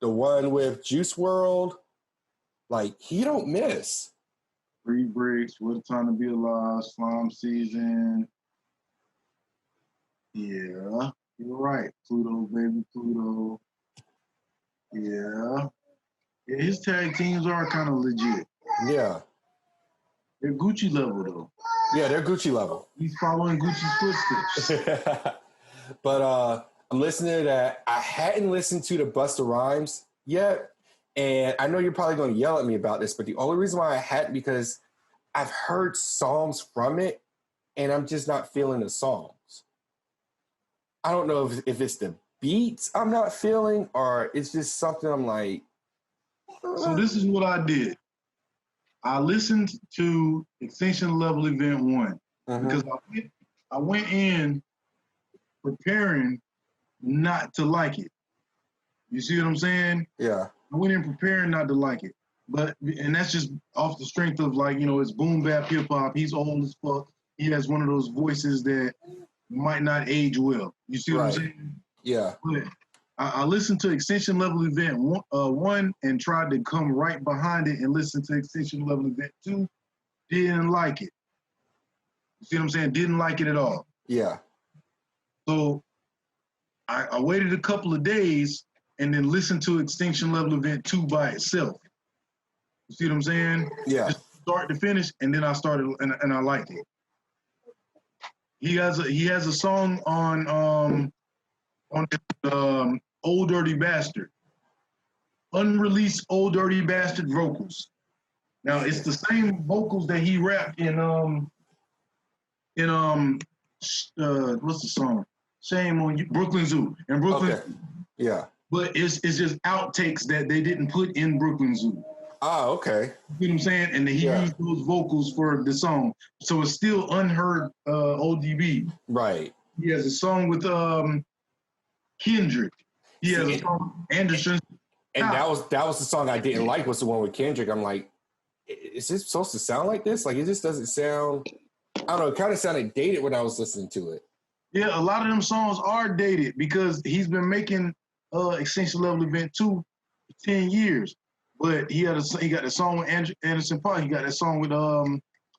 the one with Juice WRLD, like he don't miss. Free Bricks, What a Time to Be Alive, Slime Season. Yeah, you're right. Pluto, Baby Pluto. Yeah. His tag teams are kind of legit. Yeah. They're Gucci level, though. Yeah, they're Gucci level. He's following Gucci's footsteps. But I'm listening to that. I hadn't listened to the Busta Rhymes yet. And I know you're probably going to yell at me about this, but the only reason why I hadn't, because I've heard songs from it, and I'm just not feeling the songs. I don't know if it's the beats I'm not feeling, or it's just something I'm like... So this is what I did. I listened to Extinction Level Event 1 because I went in preparing not to like it. You see what I'm saying? Yeah. I went in preparing not to like it. And that's just off the strength of like, it's boom bap hip hop. He's old as fuck. He has one of those voices that might not age well. You see what I'm saying? Yeah. But I listened to Extinction Level Event 1 and tried to come right behind it and listen to Extinction Level Event 2. Didn't like it. You see what I'm saying? Didn't like it at all. Yeah. So I waited a couple of days and then listened to Extinction Level Event 2 by itself. You see what I'm saying? Yeah. Just start to finish, and then I started, and I liked it. He has a song on Old Dirty Bastard. Unreleased Old Dirty Bastard vocals. Now it's the same vocals that he rapped in what's the song? Shame on You, Brooklyn Zoo. And Brooklyn Zoo. Yeah. But it's just outtakes that they didn't put in Brooklyn Zoo. Ah, okay. You know what I'm saying? And he used those vocals for the song. So it's still unheard ODB. Right. He has a song with Kendrick. He has a song Anderson. And that was the song I didn't like, was the one with Kendrick. I'm like, is this supposed to sound like this? Like, it just doesn't sound, I don't know, it kind of sounded dated when I was listening to it. Yeah, a lot of them songs are dated because he's been making Extinction Level Event 2 for 10 years. But he got the song with Anderson .Paak. He got that song with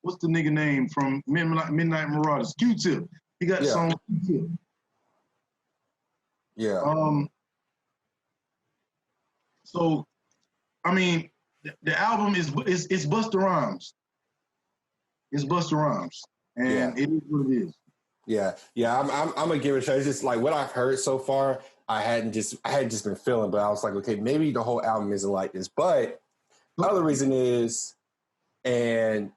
what's the nigga name from Midnight Marauders? Q-Tip. He got the song with Q-Tip. Yeah. So, I mean, the album is Busta Rhymes. It's Busta Rhymes, and it is what it is. Yeah. I'm gonna give it a shot. It's just like what I've heard so far. I hadn't just been feeling, but I was like, okay, maybe the whole album isn't like this. But the other reason is And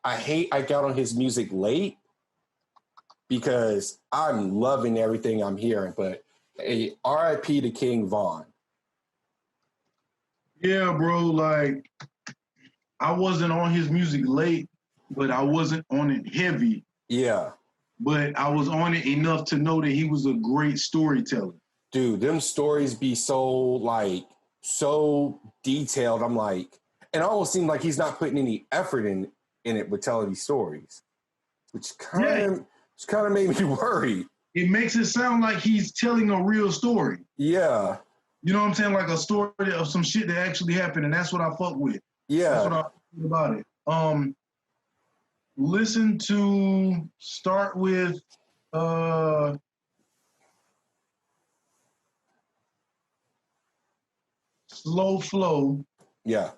I hate I got on his music late because I'm loving everything I'm hearing. But a RIP to King Von. Yeah, bro. Like, I wasn't on his music late, but I wasn't on it heavy. Yeah. But I was on it enough to know that he was a great storyteller. Dude, them stories be so detailed. I'm like, and it almost seemed like he's not putting any effort in it with telling these stories, which kind of made me worry. It makes it sound like he's telling a real story. Yeah. You know what I'm saying? Like a story of some shit that actually happened, and that's what I fuck with. Yeah. That's what I feel about it. Start with Slow Flow. Yeah.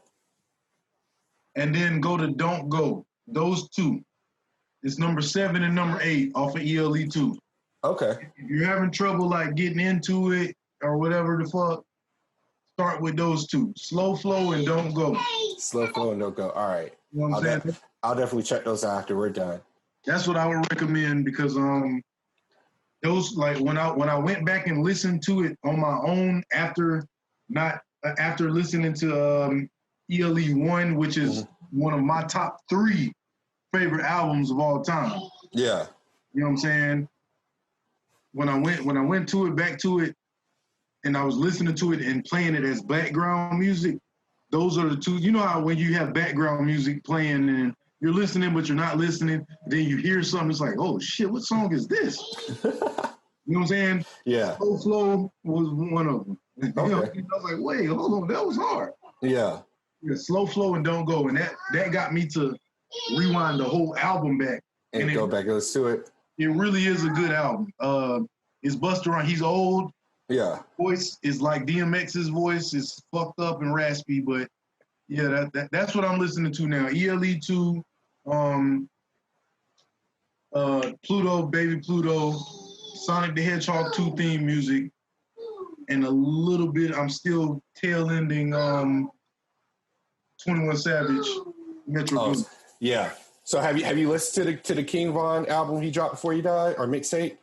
And then go to Don't Go. Those two. It's number 7 and number 8 off of ELE2. Okay. If you're having trouble like getting into it or whatever the fuck, start with those two. Slow Flow and Don't Go. Slow Flow and Don't Go. All right. You know what I'm saying? I'll definitely check those out after we're done. That's what I would recommend because those, like, when I went back and listened to it on my own after listening to ELE1, which is one of my top 3 favorite albums of all time. Yeah. You know what I'm saying? When I went to it, back to it, and I was listening to it and playing it as background music, those are the two. You know how when you have background music playing and you're listening but you're not listening, then you hear something, it's like, oh shit, what song is this? You know what I'm saying? Yeah. Slow Flow was one of them. Okay. You know, I was like, wait, hold on, that was hard. Yeah. Yeah, Slow Flow and Don't Go. And that got me to rewind the whole album back. And go back and listen to it. It really is a good album. It's Busta Rhymes. He's old. Yeah. Voice is like DMX's voice. It's fucked up and raspy, but yeah, that's what I'm listening to now. ELE2, Pluto, Baby Pluto, Sonic the Hedgehog 2 theme music, and a little bit, I'm still tail ending 21 Savage, Metro Boomin. Yeah. So have you listened to the King Von album he dropped before he died, or mixtape?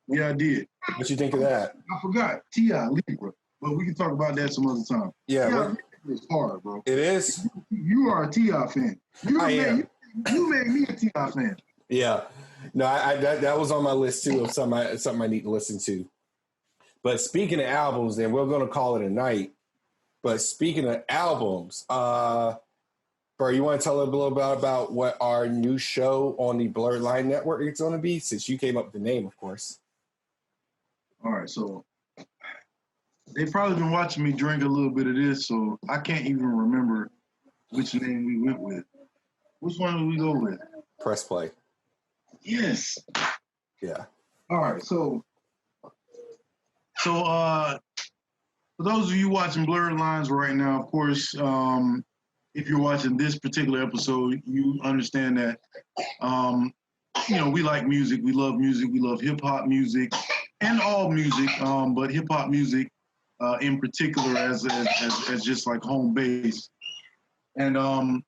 Yeah, I did. What you think of that? I forgot T.I. Libra, but we can talk about that some other time. Yeah. It's hard, bro. It is? You are a T.I. fan. You made me a T.I. fan. Yeah. No, that was on my list too of something I need to listen to. But speaking of albums, then we're going to call it a night. But speaking of albums, Bro, you want to tell a little bit about what our new show on the Blerd Line Network is going to be, since you came up with the name, of course. All right, so they've probably been watching me drink a little bit of this, so I can't even remember which name we went with. Which one did we go with? Press play. Yes. Yeah. All right, so for those of you watching Blerd Lines right now, of course, if you're watching this particular episode, you understand that, we like music. We love music. We love hip-hop music and all music, but hip-hop music in particular as just like home base. And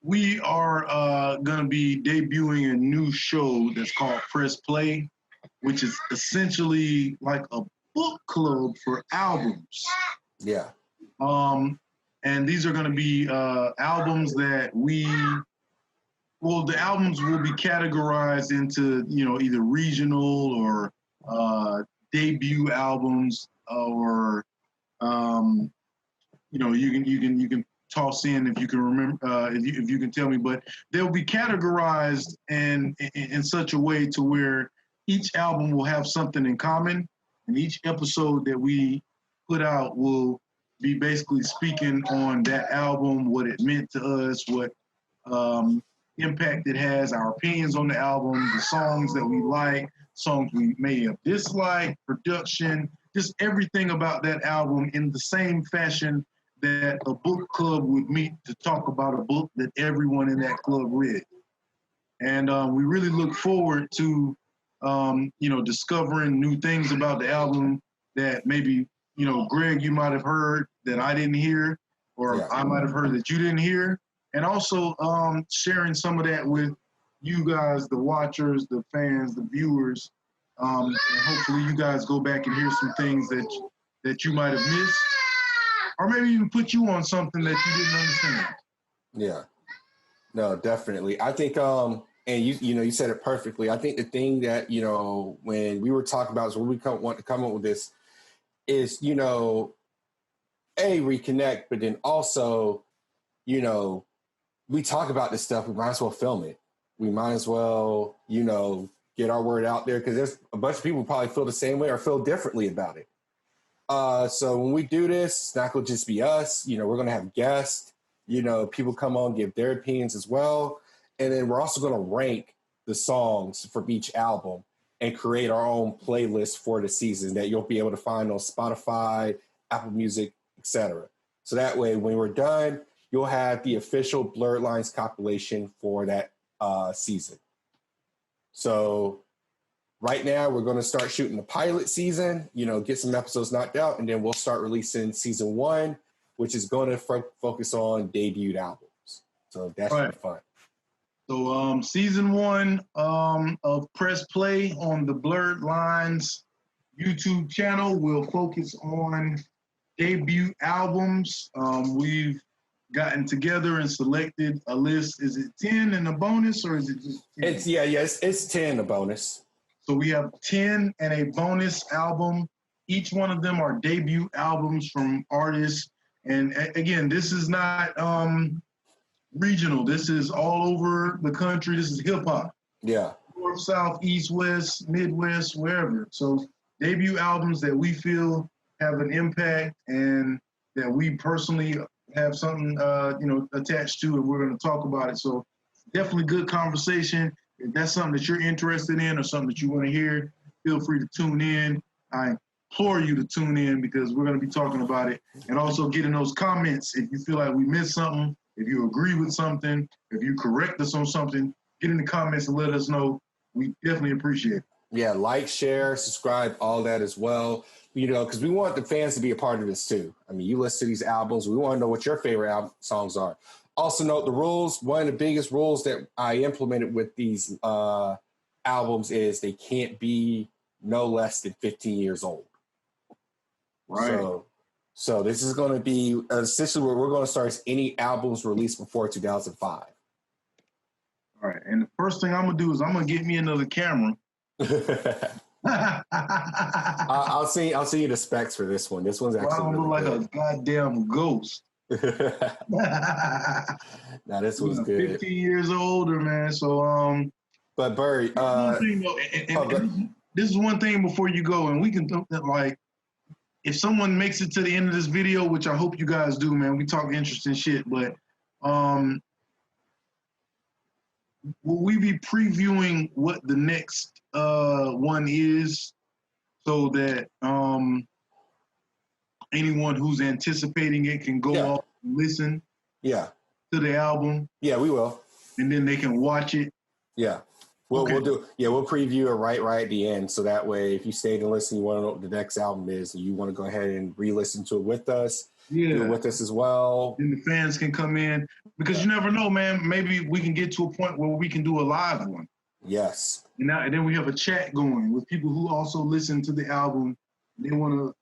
we are going to be debuting a new show that's called Press Play, which is essentially like a book club for albums. Yeah. And these are going to be albums that the albums will be categorized into, either regional or debut albums, or you can toss in if you can remember, if you can tell me, but they'll be categorized in such a way to where each album will have something in common, and each episode that we put out will be basically speaking on that album, what it meant to us, what impact it has, our opinions on the album, the songs that we like, songs we may have disliked, production, just everything about that album in the same fashion that a book club would meet to talk about a book that everyone in that club read. And we really look forward to, discovering new things about the album that maybe, Greg, you might have heard that I didn't hear, or I might have heard that you didn't hear. And also sharing some of that with you guys, the watchers, the fans, the viewers. And hopefully you guys go back and hear some things that you might have missed. Or maybe even put you on something that you didn't understand. Yeah. No, definitely. I think and you said it perfectly. I think the thing that, when we were talking about is when we want to come up with this is, reconnect, but then also, we talk about this stuff, we might as well film it. We might as well, get our word out there, because there's a bunch of people who probably feel the same way or feel differently about it. So when we do this, it's not going to just be us. We're going to have guests. People come on, give their opinions as well. And then we're also going to rank the songs for each album and create our own playlist for the season that you'll be able to find on Spotify, Apple Music, etc. So that way, when we're done, you'll have the official Blerd Lines compilation for that season. So right now, we're going to start shooting the pilot season, get some episodes knocked out, and then we'll start releasing season 1, which is going to focus on debuted albums. So that should be fun. So season 1 of Press Play on the Blerd Lines YouTube channel will focus on debut albums. We've gotten together and selected a list. Is it 10 and a bonus, or is it just 10? It's 10 a bonus. So we have 10 and a bonus album. Each one of them are debut albums from artists. And again, this is not regional. This is all over the country. This is hip hop. Yeah. North, south, east, west, midwest, wherever. So debut albums that we feel have an impact and that we personally have something attached to, and we're going to talk about it. So definitely good conversation. If that's something that you're interested in or something that you want to hear, feel free to tune in. I implore you to tune in, because we're going to be talking about it, and also getting those comments. If you feel like we missed something, if you agree with something, if you correct us on something, get in the comments and let us know. We definitely appreciate it. Yeah, like, share, subscribe, all that as well. Because we want the fans to be a part of this too. I mean, you listen to these albums. We want to know what your favorite songs are. Also note the rules. One of the biggest rules that I implemented with these albums is they can't be no less than 15 years old. Right. So this is going to be essentially where we're going to start any albums released before 2005. All right. And the first thing I'm going to do is I'm going to get me another camera. I'll see you the specs for this one. This one's actually I don't look like a goddamn ghost. Now this one's good. 15 years older, man. So but Byrd, this is one thing before you go, and we can think that, like, if someone makes it to the end of this video, which I hope you guys do, man, we talk interesting shit, but will we be previewing what the next one is, so that anyone who's anticipating it can go off and listen to the album? Yeah, we will. And then they can watch it? Yeah. We'll preview it right at the end, so that way if you stayed and listen, you want to know what the next album is, and you want to go ahead and re-listen to it with us, do it with us as well. Then the fans can come in, because you never know, man. Maybe we can get to a point where we can do a live one. Yes. And then we have a chat going with people who also listen to the album. They want to,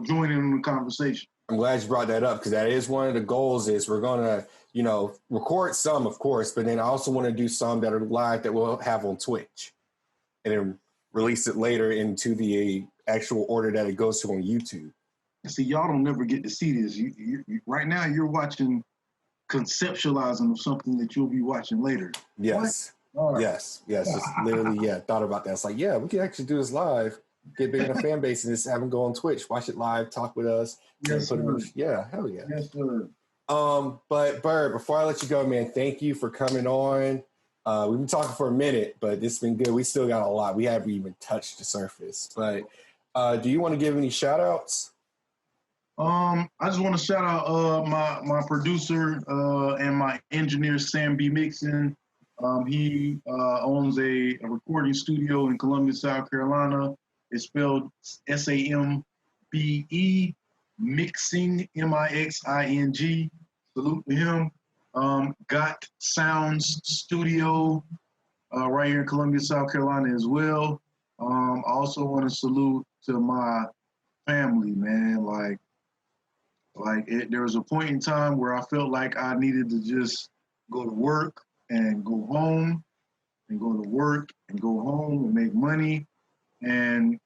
join in on the conversation. I'm glad you brought that up, because that is one of the goals. Is we're going to, record some, of course, but then I also want to do some that are live that we'll have on Twitch, and then release it later into the actual order that it goes to on YouTube. See, y'all don't never get to see this. You right now you're watching conceptualizing of something that you'll be watching later. Yes. Right. Yes. It's literally, thought about that. It's like, we can actually do this live, get big in a fan base, and just have them go on Twitch, watch it live, talk with us. Yes, sir. Hell yeah. Yes, sir. But Byrd, before I let you go, man, thank you for coming on. We've been talking for a minute, but this has been good. We still got a lot. We haven't even touched the surface. But do you want to give any shout outs? I just want to shout out my producer and my engineer, Sam B. Mixon. He owns a recording studio in Columbia, South Carolina. It's spelled SAMBE. Mixing, Mixing. Salute to him. Got Sounds Studio right here in Columbia, South Carolina as well. I also want to salute to my family, man. There was a point in time where I felt like I needed to just go to work and go home, and go to work and go home and make money. And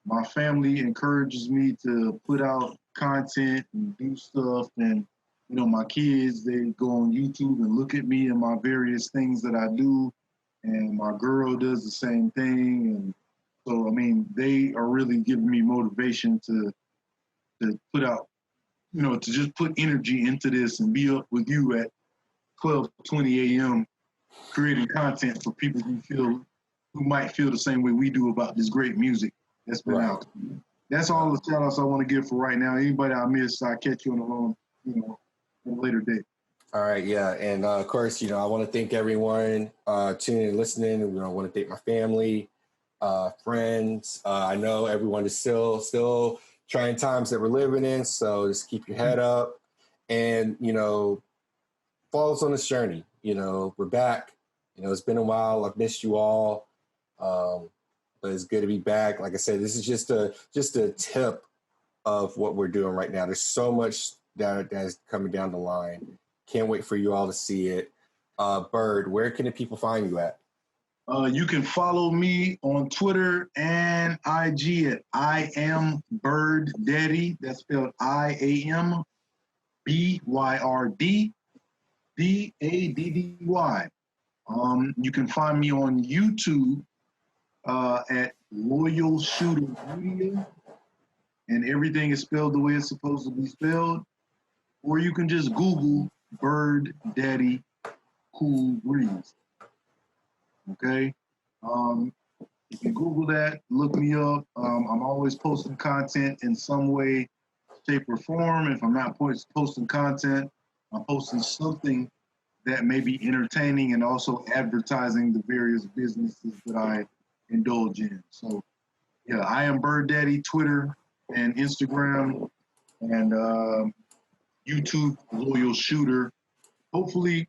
my family encourages me to put out content and do stuff. And, you know, my kids, they go on YouTube and look at me and my various things that I do. And my girl does the same thing. And so, I mean, they are really giving me motivation to put out, you know, to just put energy into this and be up with you at 12:20 a.m. creating content for people who might feel the same way we do about this great music that's been out. That's all the shout outs I want to give for right now. Anybody I miss, I'll catch you on a later date. All right, yeah, and of course, you know, I want to thank everyone tuning and listening. You know, I want to thank my family, friends. I know everyone is still trying times that we're living in, so just keep your head up, and you know, follow us on this journey. You know, we're back. You know, it's been a while. I've missed you all, but it's good to be back. Like I said, this is just a tip of what we're doing right now. There's so much that is coming down the line. Can't wait for you all to see it. Byrd, where can the people find you at? You can follow me on Twitter and IG at I am Byrd Daddy. That's spelled IAM BYRD DADDY. You can find me on YouTube at Loyal Shooter Media, and everything is spelled the way it's supposed to be spelled. Or you can just Google Byrd Daddy Cool Breeze. Okay? You can Google that, look me up. I'm always posting content in some way, shape, or form. If I'm not posting content, I'm posting something that may be entertaining and also advertising the various businesses that I indulge in. So, yeah, I am Byrd Daddy, Twitter and Instagram, and YouTube, Loyal Shooter. Hopefully,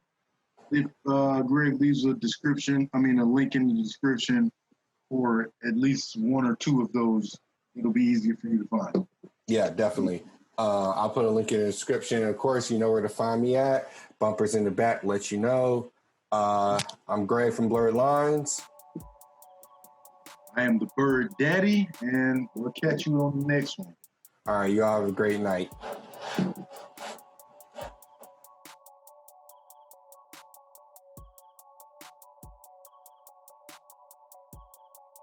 if Greg leaves a link in the description for at least one or two of those, it'll be easier for you to find. Yeah, definitely. I'll put a link in the description. Of course, you know where to find me at. Bumpers in the back let you know. I'm Greg from Blerd Lines. I am the Byrd Daddy, and we'll catch you on the next one. All right, you all have a great night.